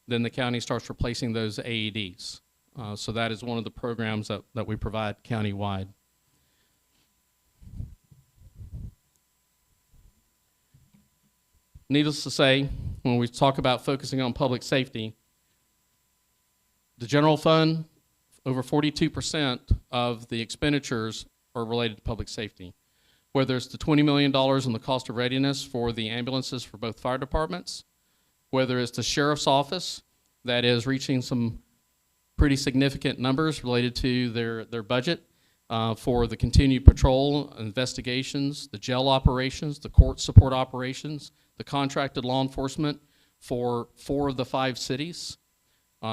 then the county starts replacing those AEDs. So that is one of the programs that we provide countywide. Needless to say, when we talk about focusing on public safety, the general fund, over 42% of the expenditures are related to public safety. Whether it's the $20 million in the cost of readiness for the ambulances for both fire departments, whether it's the sheriff's office that is reaching some pretty significant numbers related to their budget for the continued patrol, investigations, the jail operations, the court support operations, the contracted law enforcement for 4 of the 5 cities.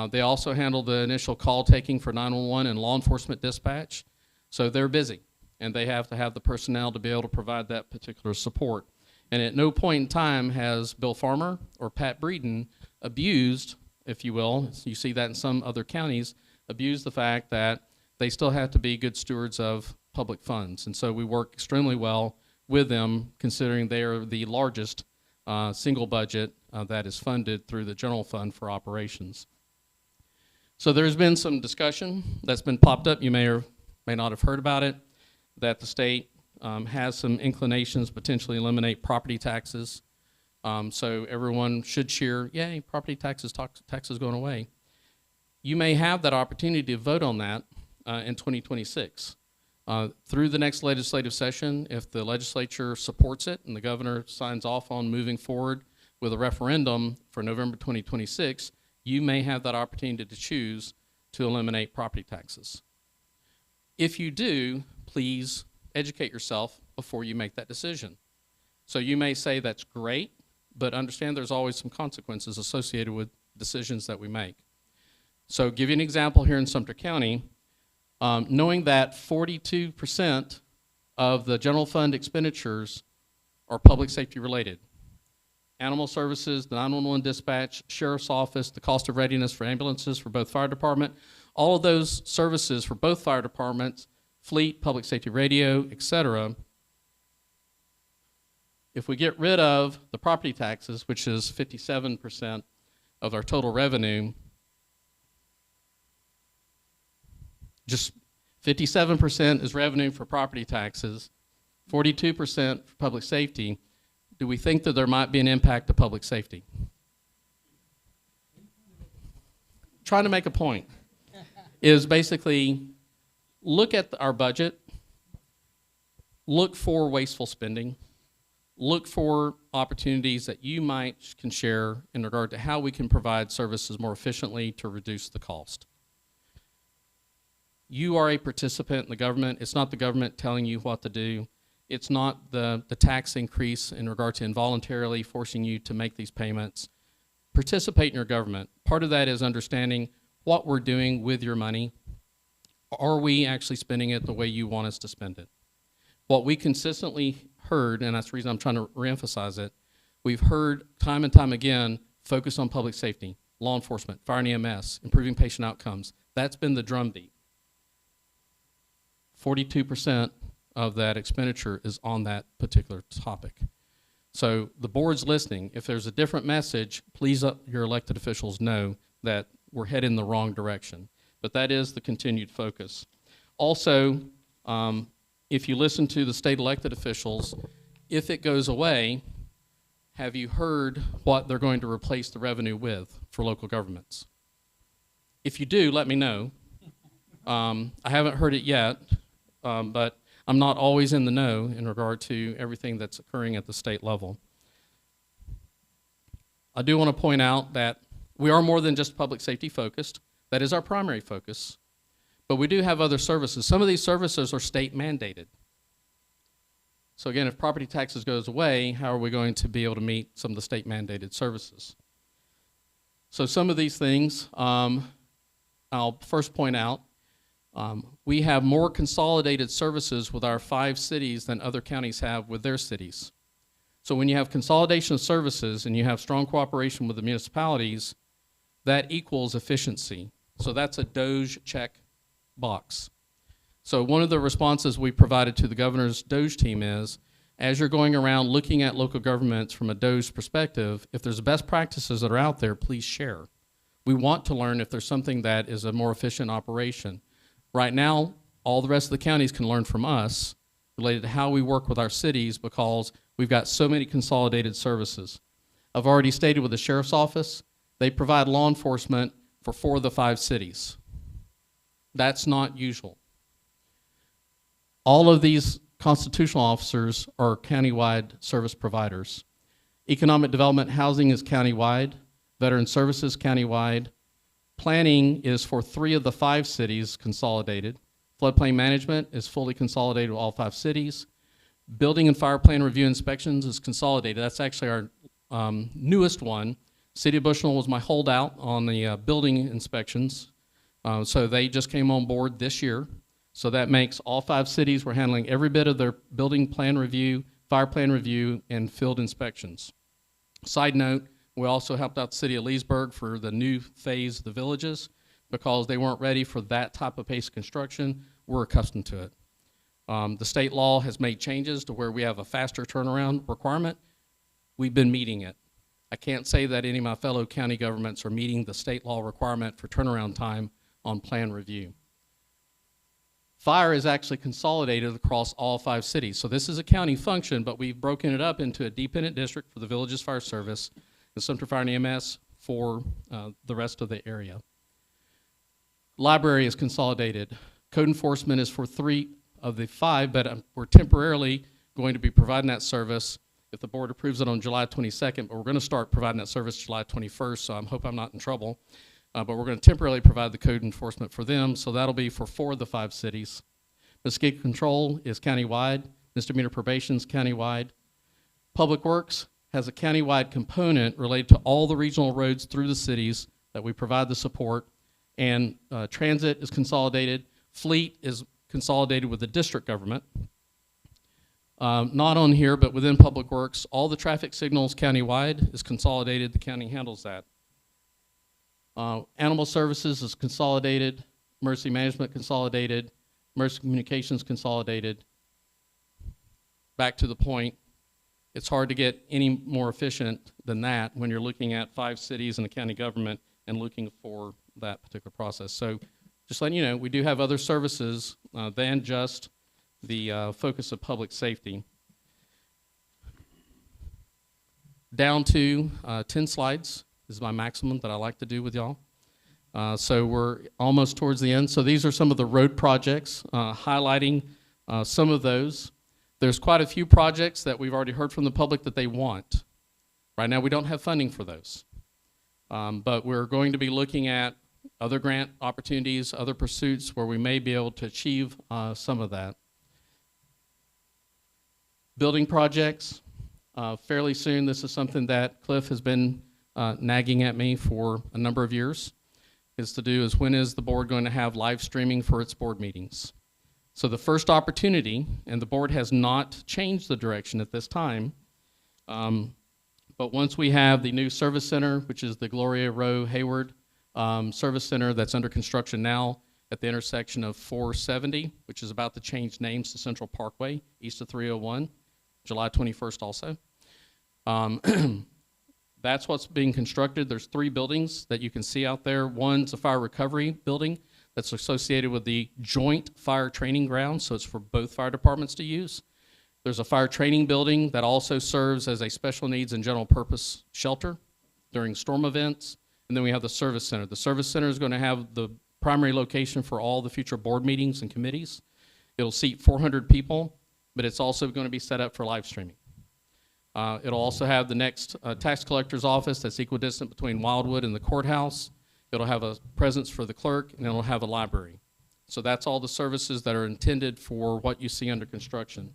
They also handle the initial call taking for 911 and law enforcement dispatch. So they're busy, and they have to have the personnel to be able to provide that particular support. And at no point in time has Bill Farmer or Pat Breeden abused, if you will, you see that in some other counties, abuse the fact that they still have to be good stewards of public funds. And so we work extremely well with them, considering they are the largest single budget that is funded through the general fund for operations. So there's been some discussion that's been popped up, you may or may not have heard about it, that the state has some inclinations to potentially eliminate property taxes. So everyone should cheer, yay, property taxes going away. You may have that opportunity to vote on that in 2026. Through the next legislative session, if the legislature supports it and the governor signs off on moving forward with a referendum for November 2026, you may have that opportunity to choose to eliminate property taxes. If you do, please educate yourself before you make that decision. So you may say that's great, but understand there's always some consequences associated with decisions that we make. So give you an example here in Sumter County, knowing that 42% of the general fund expenditures are public safety related. Animal services, the 911 dispatch, sheriff's office, the cost of readiness for ambulances for both fire department, all of those services for both fire departments, fleet, public safety radio, etc. If we get rid of the property taxes, which is 57% of our total revenue, just 57% is revenue for property taxes, 42% for public safety. Do we think that there might be an impact to public safety? Trying to make a point is basically look at our budget, look for wasteful spending, look for opportunities that you can share in regard to how we can provide services more efficiently to reduce the cost. You are a participant in the government. It's not the government telling you what to do. It's not the tax increase in regard to involuntarily forcing you to make these payments. Participate in your government. Part of that is understanding what we're doing with your money. Are we actually spending it the way you want us to spend it? What we consistently heard, and that's the reason I'm trying to reemphasize it, we've heard time and time again, focus on public safety, law enforcement, fire and EMS, improving patient outcomes. That's been the drumbeat. 42% of that expenditure is on that particular topic. So the board's listening. If there's a different message, please let your elected officials know that we're heading in the wrong direction. But that is the continued focus. Also, if you listen to the state elected officials, if it goes away, have you heard what they're going to replace the revenue with for local governments? If you do, let me know. I haven't heard it yet, but I'm not always in the know in regard to everything that's occurring at the state level. I do want to point out that we are more than just public safety focused. That is our primary focus. But we do have other services. Some of these services are state mandated. So again, if property taxes goes away, how are we going to be able to meet some of the state mandated services? So some of these things, I'll first point out, we have more consolidated services with our 5 cities than other counties have with their cities. So when you have consolidation of services and you have strong cooperation with the municipalities, that equals efficiency. So that's a DOGE check box. So one of the responses we provided to the governor's DOGE team is, as you're going around looking at local governments from a DOGE perspective, if there's best practices that are out there, please share. We want to learn if there's something that is a more efficient operation. Right now, all the rest of the counties can learn from us related to how we work with our cities because we've got so many consolidated services. I've already stated with the sheriff's office, they provide law enforcement for 4 of the 5 cities. That's not usual. All of these constitutional officers are countywide service providers. Economic development housing is countywide. Veteran services countywide. Planning is for 3 of the 5 cities consolidated. Floodplain management is fully consolidated with all 5 cities. Building and fire plan review inspections is consolidated. That's actually our newest one. City of Bushnell was my holdout on the building inspections. So they just came on board this year. So that makes all 5 cities, we're handling every bit of their building plan review, fire plan review, and field inspections. Side note, we also helped out the city of Leesburg for the new phase of the villages because they weren't ready for that type of pace of construction. We're accustomed to it. The state law has made changes to where we have a faster turnaround requirement. We've been meeting it. I can't say that any of my fellow county governments are meeting the state law requirement for turnaround time on plan review. Fire is actually consolidated across all 5 cities. So this is a county function, but we've broken it up into a dependent district for the Villages Fire Service and Sumter Fire and EMS for the rest of the area. Library is consolidated. Code enforcement is for 3 of the 5, but we're temporarily going to be providing that service if the board approves it on July 22nd, but we're going to start providing that service July 21st, so I hope I'm not in trouble. But we're going to temporarily provide the code enforcement for them, so that'll be for 4 of the 5 cities. Mosquito control is countywide. Misdemeanor probation is countywide. Public Works has a countywide component related to all the regional roads through the cities that we provide the support. And transit is consolidated. Fleet is consolidated with the district government. Not on here, but within Public Works, all the traffic signals countywide is consolidated. The county handles that. Animal services is consolidated. Emergency management consolidated. Emergency communications consolidated. Back to the point, it's hard to get any more efficient than that when you're looking at 5 cities and the county government and looking for that particular process. So just letting you know, we do have other services than just the focus of public safety. Down to 10 slides is my maximum that I like to do with y'all. So we're almost towards the end. So these are some of the road projects, highlighting some of those. There's quite a few projects that we've already heard from the public that they want. Right now, we don't have funding for those. But we're going to be looking at other grant opportunities, other pursuits where we may be able to achieve some of that. Building projects, fairly soon. This is something that Cliff has been nagging at me for a number of years, is when is the board going to have live streaming for its board meetings? So the first opportunity, and the board has not changed the direction at this time, but once we have the new service center, which is the Gloria Rowe Hayward Service Center that's under construction now at the intersection of 470, which is about to change names to Central Parkway, east of 301, July 21st also. That's what's being constructed. There's 3 buildings that you can see out there. One's a fire recovery building that's associated with the joint fire training ground, so it's for both fire departments to use. There's a fire training building that also serves as a special needs and general purpose shelter during storm events. And then we have the service center. The service center is going to have the primary location for all the future board meetings and committees. It'll seat 400 people, but it's also going to be set up for live streaming. It'll also have the next tax collector's office that's equidistant between Wildwood and the courthouse. It'll have a presence for the clerk, and it'll have a library. So that's all the services that are intended for what you see under construction.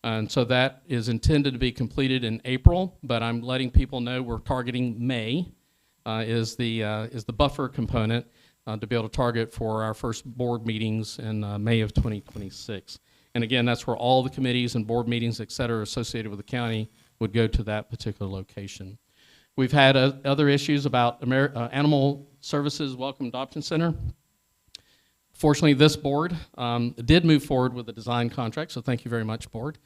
And so that is intended to be completed in April, but I'm letting people know we're targeting May is the buffer component to be able to target for our first board meetings in May of 2026. And again, that's where all the committees and board meetings, et cetera, associated with the county would go to that particular location. We've had other issues about Animal Services Welcome Adoption Center. Fortunately, this board did move forward with the design contract, so thank you very much, board.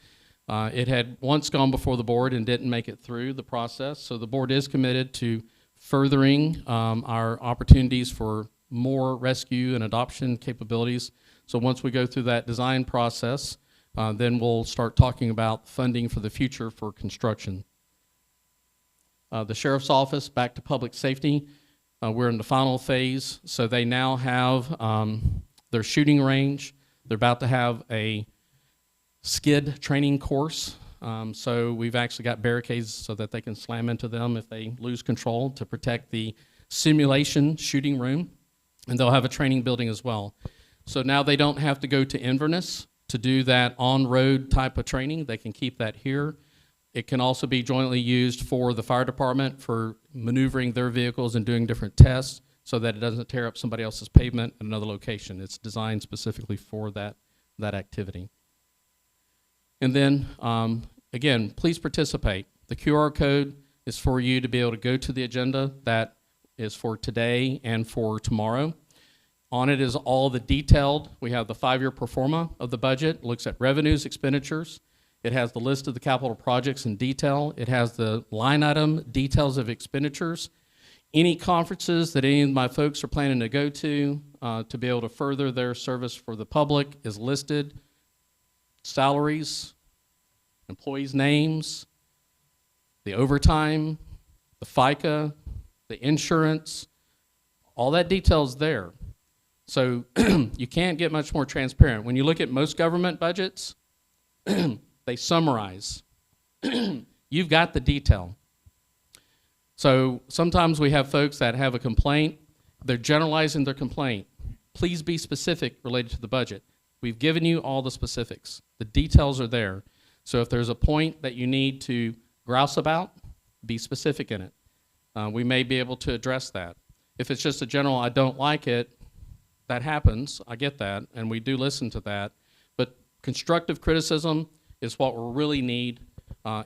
It had once gone before the board and didn't make it through the process, so the board is committed to furthering our opportunities for more rescue and adoption capabilities. So once we go through that design process, then we'll start talking about funding for the future for construction. The Sheriff's Office, back to public safety. We're in the final phase, so they now have their shooting range. They're about to have a skid training course. So we've actually got barricades so that they can slam into them if they lose control to protect the simulation shooting room. And they'll have a training building as well. So now they don't have to go to Inverness to do that on-road type of training. They can keep that here. It can also be jointly used for the fire department for maneuvering their vehicles and doing different tests so that it doesn't tear up somebody else's pavement at another location. It's designed specifically for that activity. And then, again, please participate. The QR code is for you to be able to go to the agenda. That is for today and for tomorrow. On it is all the detailed. We have the 5-year pro forma of the budget. It looks at revenues, expenditures. It has the list of the capital projects in detail. It has the line item details of expenditures. Any conferences that any of my folks are planning to go to be able to further their service for the public is listed. Salaries, employees' names, the overtime, the FICA, the insurance, all that detail is there. So you can't get much more transparent. When you look at most government budgets, they summarize. You've got the detail. So sometimes we have folks that have a complaint. They're generalizing their complaint. Please be specific related to the budget. We've given you all the specifics. The details are there. So if there's a point that you need to grouse about, be specific in it. We may be able to address that. If it's just a general, I don't like it, that happens. I get that, and we do listen to that. But constructive criticism is what we really need.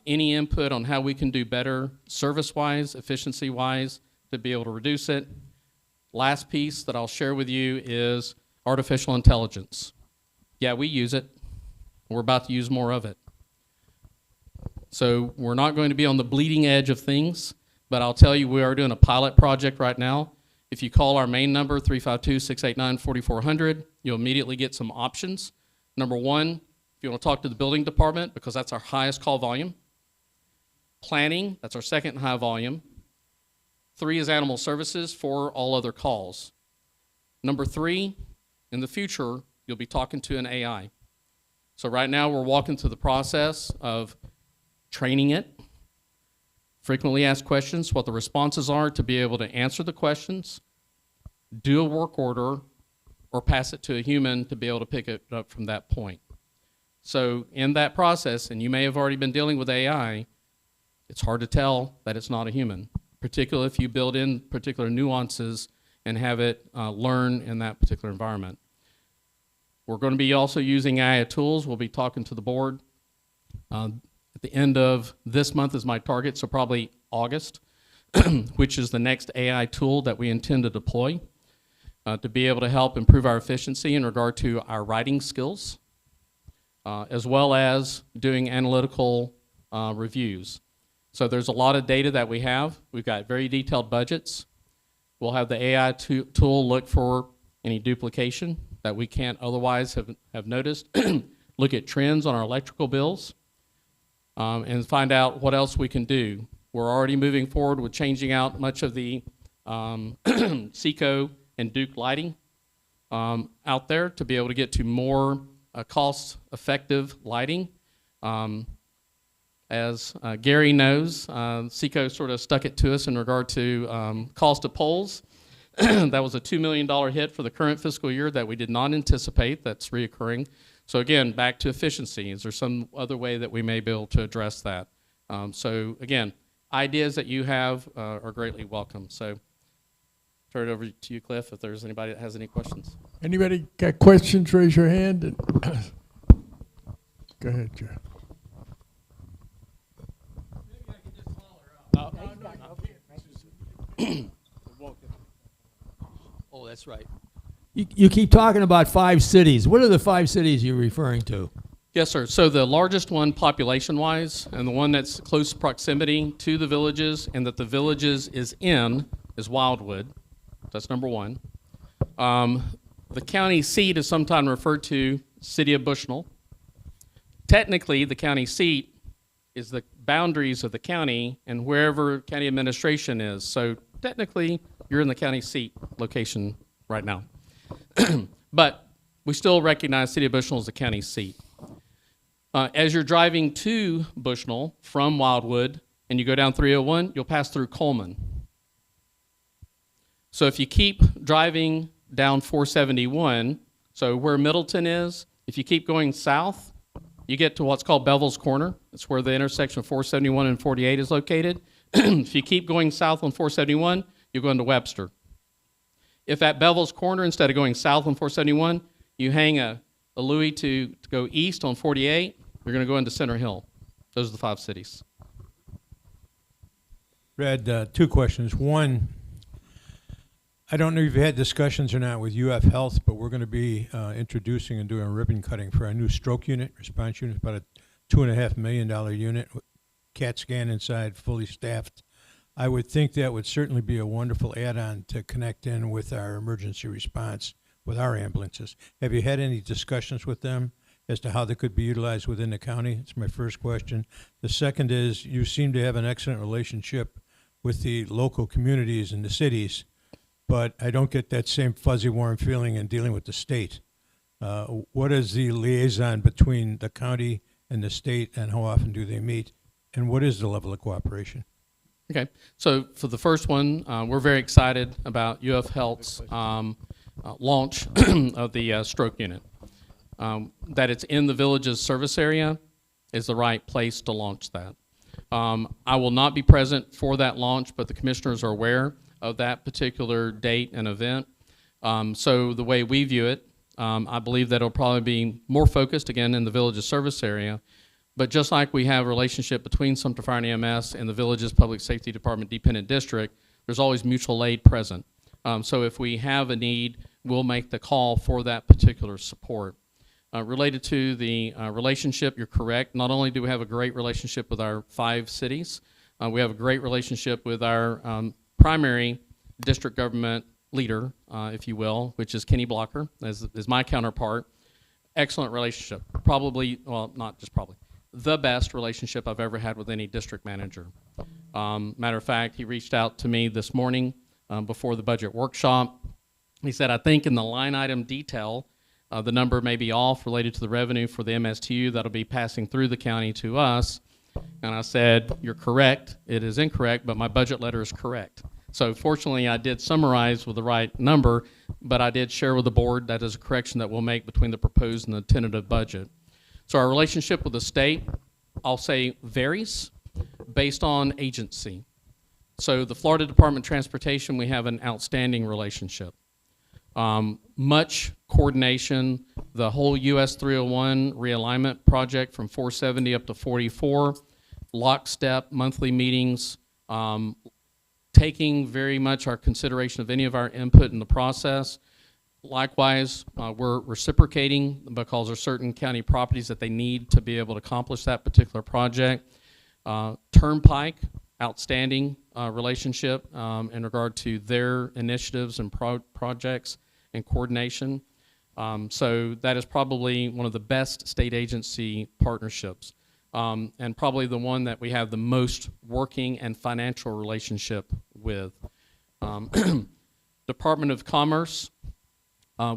Any input on how we can do better service-wise, efficiency-wise, to be able to reduce it. Last piece that I'll share with you is artificial intelligence. Yeah, we use it. We're about to use more of it. So we're not going to be on the bleeding edge of things, but I'll tell you we are doing a pilot project right now. If you call our main number, 352-689-4400, you'll immediately get some options. Number one, if you want to talk to the building department, because that's our highest call volume. Planning, that's our second high volume. 3 is animal services, 4 all other calls. Number 3, in the future, you'll be talking to an AI. So right now we're walking through the process of training it, frequently asked questions, what the responses are to be able to answer the questions, do a work order, or pass it to a human to be able to pick it up from that point. So in that process, and you may have already been dealing with AI, it's hard to tell that it's not a human, particularly if you build in particular nuances and have it learn in that particular environment. We're going to be also using AI tools. We'll be talking to the board. At the end of this month is my target, so probably August, which is the next AI tool that we intend to deploy to be able to help improve our efficiency in regard to our writing skills, as well as doing analytical reviews. So there's a lot of data that we have. We've got very detailed budgets. We'll have the AI tool look for any duplication that we can't otherwise have noticed, look at trends on our electrical bills, and find out what else we can do. We're already moving forward with changing out much of the Seco and Duke lighting out there to be able to get to more cost-effective lighting. As Gary knows, Seco sort of stuck it to us in regard to cost of poles. That was a $2 million hit for the current fiscal year that we did not anticipate. That's reoccurring. So again, back to efficiency. Is there some other way that we may be able to address that? So again, ideas that you have are greatly welcome. So turn it over to you, Cliff, if there's anybody that has any questions. Anybody got questions, raise your hand. Go ahead, Jeff. Oh, that's right. You keep talking about 5 cities. What are the 5 cities you're referring to? Yes, sir. So the largest one population-wise, and the one that's close proximity to the villages and that the villages is in, is Wildwood. That's number 1. The county seat is sometimes referred to City of Bushnell. Technically, the county seat is the boundaries of the county and wherever county administration is. So technically, you're in the county seat location right now. But we still recognize City of Bushnell as the county seat. As you're driving to Bushnell from Wildwood and you go down 301, you'll pass through Coleman. So if you keep driving down 471, so where Middleton is, if you keep going south, you get to what's called Bevel's Corner. That's where the intersection of 471 and 48 is located. If you keep going south on 471, you're going to Webster. If at Bevel's Corner, instead of going south on 471, you hang a Louis to go east on 48, you're going to go into Center Hill. Those are the 5 cities. Brad, 2 questions. One, I don't know if you've had discussions or not with UF Health, but we're going to be introducing and doing a ribbon cutting for our new stroke unit, response unit, about a $2.5 million unit, CAT scan inside, fully staffed. I would think that would certainly be a wonderful add-on to connect in with our emergency response with our ambulances. Have you had any discussions with them as to how they could be utilized within the county? That's my first question. The second is, you seem to have an excellent relationship with the local communities and the cities, but I don't get that same fuzzy, warm feeling in dealing with the state. What is the liaison between the county and the state, and how often do they meet, and what is the level of cooperation? Okay, so for the first one, we're very excited about UF Health's launch of the stroke unit. That it's in the village's service area is the right place to launch that. I will not be present for that launch, but the commissioners are aware of that particular date and event. So the way we view it, I believe that it'll probably be more focused, again, in the village's service area. But just like we have a relationship between Sumter Fire and EMS and the village's Public Safety Department Dependent District, there's always mutual aid present. So if we have a need, we'll make the call for that particular support. Related to the relationship, you're correct. Not only do we have a great relationship with our 5 cities, we have a great relationship with our primary district government leader, if you will, which is Kenny Blocker, is my counterpart. Excellent relationship. Probably, well, not just probably, the best relationship I've ever had with any district manager. Matter of fact, he reached out to me this morning before the budget workshop. He said, I think in the line item detail, The number may be off related to the revenue for the MSTU that'll be passing through the county to us. And I said, you're correct, it is incorrect, but my budget letter is correct. So fortunately, I did summarize with the right number, but I did share with the board that is a correction that we'll make between the proposed and the tentative budget. So our relationship with the state, I'll say, varies based on agency. So the Florida Department of Transportation, we have an outstanding relationship. Much coordination, the whole US 301 realignment project from 470 up to 44, lockstep, monthly meetings, taking very much our consideration of any of our input in the process. Likewise, we're reciprocating because there are certain county properties that they need to be able to accomplish that particular project. Turnpike, outstanding relationship in regard to their initiatives and projects and coordination. So that is probably one of the best state agency partnerships, and probably the one that we have the most working and financial relationship with. Department of Commerce,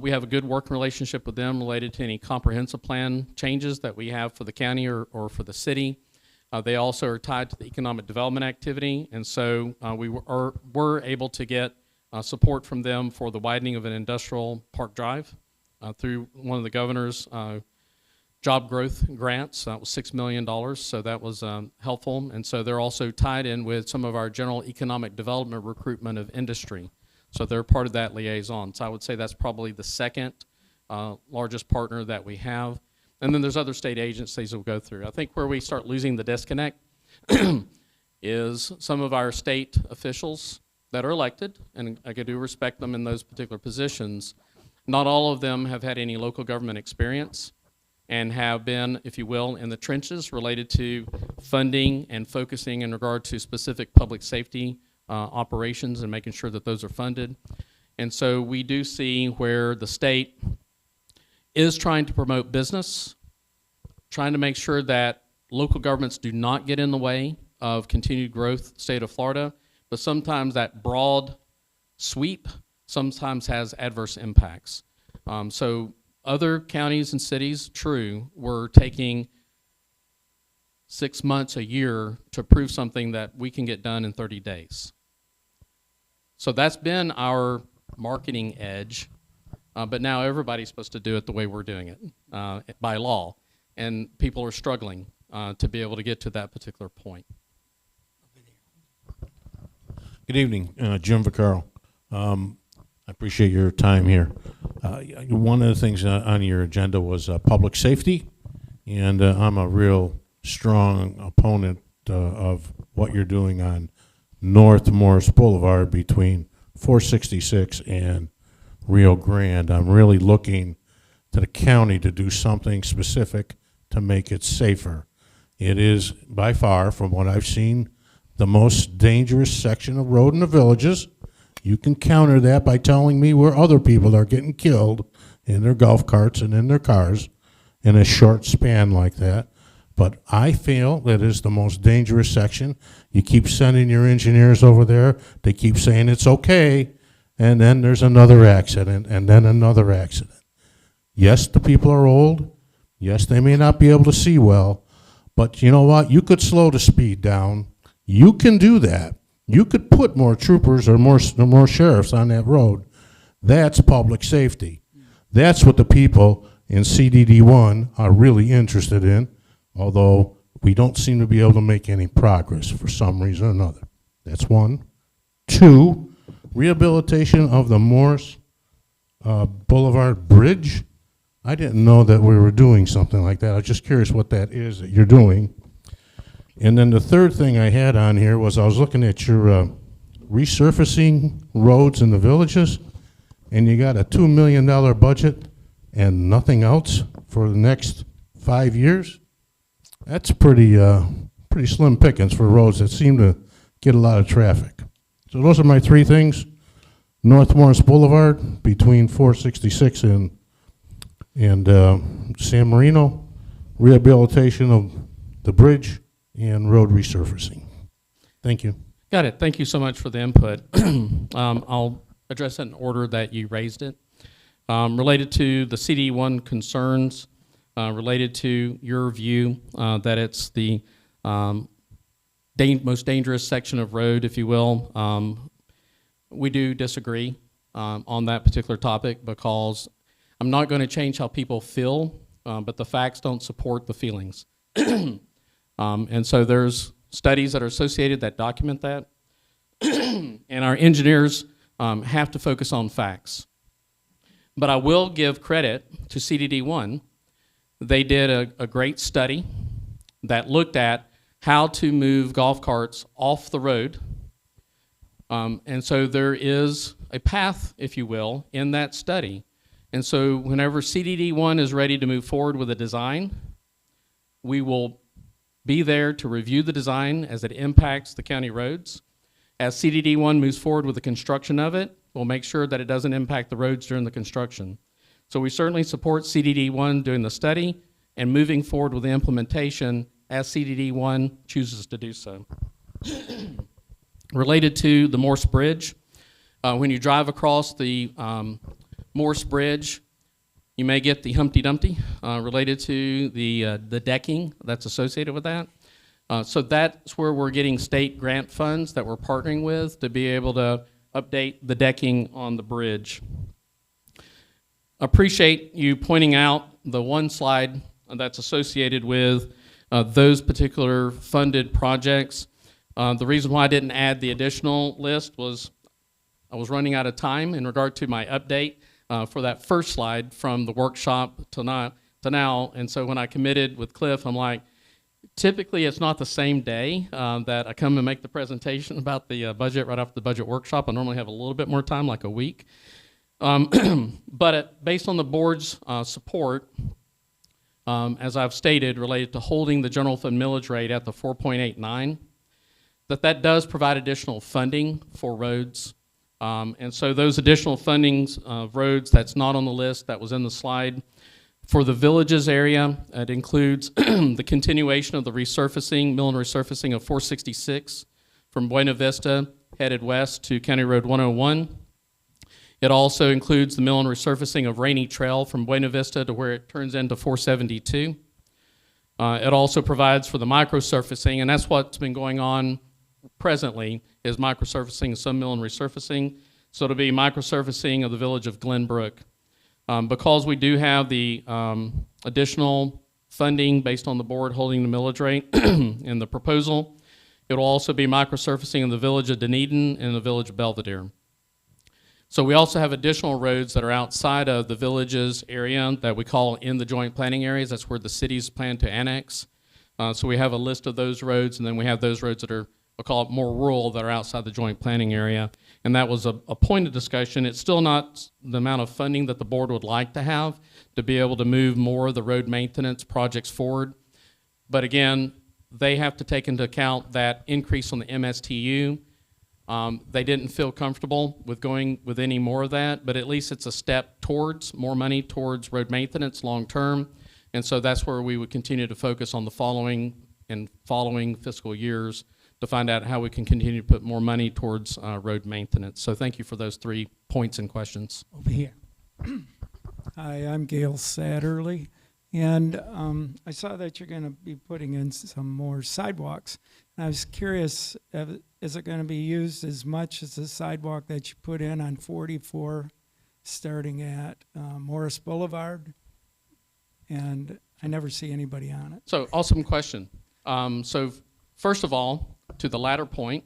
we have a good working relationship with them related to any comprehensive plan changes that we have for the county or for the city. They also are tied to the economic development activity, and so we were able to get support from them for the widening of an industrial park drive through one of the governor's job growth grants. That was $6 million, so that was helpful. And so they're also tied in with some of our general economic development recruitment of industry. So they're part of that liaison. So I would say that's probably the second largest partner that we have. And then there's other state agencies that we'll go through. I think where we start losing the disconnect is some of our state officials that are elected, and I do respect them in those particular positions. Not all of them have had any local government experience and have been, if you will, in the trenches related to funding and focusing in regard to specific public safety operations and making sure that those are funded. And so we do see where the state is trying to promote business, trying to make sure that local governments do not get in the way of continued growth state of Florida, but sometimes that broad sweep sometimes has adverse impacts. So other counties and cities, true, were taking 6 months, a year to prove something that we can get done in 30 days. So that's been our marketing edge, but now everybody's supposed to do it the way we're doing it by law, and people are struggling to be able to get to that particular point. Good evening, Jim Vaccaro. I appreciate your time here. One of the things on your agenda was public safety, and I'm a real strong opponent of what you're doing on North Morris Boulevard between 466 and Rio Grande. I'm really looking to the county to do something specific to make it safer. It is by far, from what I've seen, the most dangerous section of road in the villages. You can counter that by telling me where other people are getting killed in their golf carts and in their cars in a short span like that. But I feel that is the most dangerous section. You keep sending your engineers over there. They keep saying it's okay, and then there's another accident, and then another accident. Yes, the people are old. Yes, they may not be able to see well. But you know what? You could slow the speed down. You can do that. You could put more troopers or more sheriffs on that road. That's public safety. That's what the people in CDD1 are really interested in, although we don't seem to be able to make any progress for some reason or another. That's one. Two, rehabilitation of the Morris Boulevard Bridge. I didn't know that we were doing something like that. I was just curious what that is that you're doing. And then the third thing I had on here was I was looking at your resurfacing roads in the villages, and you got a $2 million budget and nothing else for the next 5 years. That's pretty slim pickings for roads that seem to get a lot of traffic. So those are my three things. North Morris Boulevard between 466 and San Marino, rehabilitation of the bridge, and road resurfacing. Thank you. Got it. Thank you so much for the input. I'll address it in order that you raised it. Related to the CD1 concerns, related to your view that it's the most dangerous section of road, if you will, we do disagree on that particular topic, because I'm not going to change how people feel, but the facts don't support the feelings. And so there's studies that are associated that document that, and our engineers have to focus on facts. But I will give credit to CDD1. They did a great study that looked at how to move golf carts off the road. And so there is a path, if you will, in that study. And so whenever CDD1 is ready to move forward with a design, we will be there to review the design as it impacts the county roads. As CDD1 moves forward with the construction of it, we'll make sure that it doesn't impact the roads during the construction. So we certainly support CDD1 doing the study and moving forward with the implementation as CDD1 chooses to do so. Related to the Morse Bridge, when you drive across the Morse Bridge, you may get the Humpty Dumpty related to the decking that's associated with that. So that's where we're getting state grant funds that we're partnering with to be able to update the decking on the bridge. Appreciate you pointing out the one slide that's associated with those particular funded projects. The reason why I didn't add the additional list was I was running out of time in regard to my update for that first slide from the workshop to now. And so when I committed with Cliff, I'm like, typically it's not the same day that I come and make the presentation about the budget right after the budget workshop. I normally have a little bit more time, like a week. But based on the board's support, as I've stated, related to holding the general fund millage rate at the 4.89, that does provide additional funding for roads. And so those additional fundings of roads that's not on the list that was in the slide, for the villages area, it includes the continuation of the resurfacing, mill and resurfacing of 466 from Buena Vista headed west to County Road 101. It also includes the mill and resurfacing of Rainy Trail from Buena Vista to where it turns into 472. It also provides for the microsurfacing, and that's what's been going on presently, is microsurfacing and some mill and resurfacing. So it'll be microsurfacing of the village of Glenbrook. Because we do have the additional funding based on the board holding the millage rate in the proposal, it will also be microsurfacing in the village of Dunedin and the village of Belvedere. So we also have additional roads that are outside of the villages area that we call in the joint planning areas. That's where the cities plan to annex. So we have a list of those roads, and then we have those roads that are, we'll call it more rural, that are outside the joint planning area. And that was a point of discussion. It's still not the amount of funding that the board would like to have to be able to move more of the road maintenance projects forward. But again, they have to take into account that increase on the MSTU. They didn't feel comfortable with going with any more of that, but at least it's a step towards more money towards road maintenance long term. And so that's where we would continue to focus on the following fiscal years to find out how we can continue to put more money towards road maintenance. So thank you for those 3 points and questions. Over here. Hi, I'm Gail Satterley, and I saw that you're going to be putting in some more sidewalks. And I was curious, is it going to be used as much as the sidewalk that you put in on 44, starting at Morris Boulevard? And I never see anybody on it. So awesome question. So first of all, to the latter point,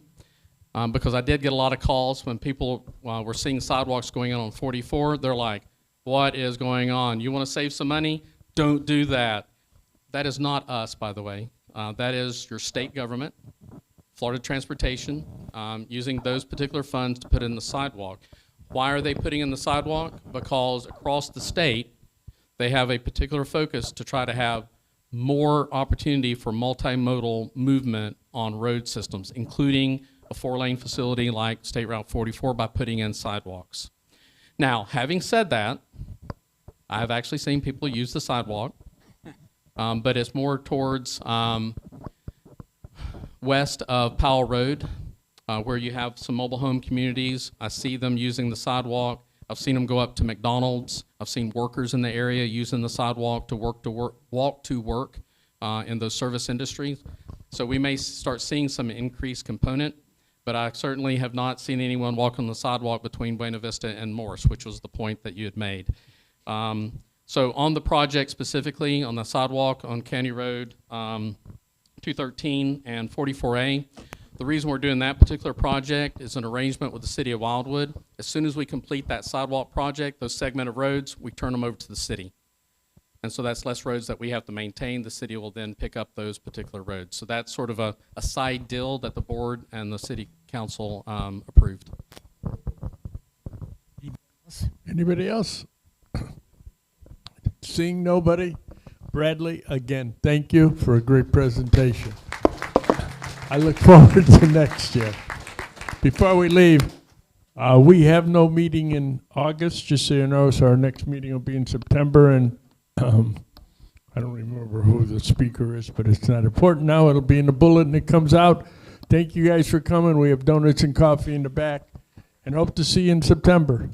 because I did get a lot of calls when people were seeing sidewalks going on 44, they're like, what is going on? You want to save some money? Don't do that. That is not us, by the way. That is your state government, Florida Transportation, using those particular funds to put in the sidewalk. Why are they putting in the sidewalk? Because across the state, they have a particular focus to try to have more opportunity for multimodal movement on road systems, including a 4-lane facility like State Route 44 by putting in sidewalks. Now, having said that, I have actually seen people use the sidewalk, but it's more towards west of Powell Road, where you have some mobile home communities. I see them using the sidewalk. I've seen them go up to McDonald's. I've seen workers in the area using the sidewalk to walk to work in those service industries. So we may start seeing some increased component, but I certainly have not seen anyone walk on the sidewalk between Buena Vista and Morris, which was the point that you had made. So on the project specifically, on the sidewalk on County Road 213 and 44A, the reason we're doing that particular project is an arrangement with the city of Wildwood. As soon as we complete that sidewalk project, those segment of roads, we turn them over to the city. And so that's less roads that we have to maintain. The city will then pick up those particular roads. So that's sort of a side deal that the board and the city council approved. Anybody else? Seeing nobody, Bradley, again, thank you for a great presentation. I look forward to next year. Before we leave, we have no meeting in August, just so you know, so our next meeting will be in September, and I don't remember who the speaker is, but it's not important now. It'll be in the bulletin that comes out. Thank you guys for coming. We have donuts and coffee in the back, and hope to see you in September.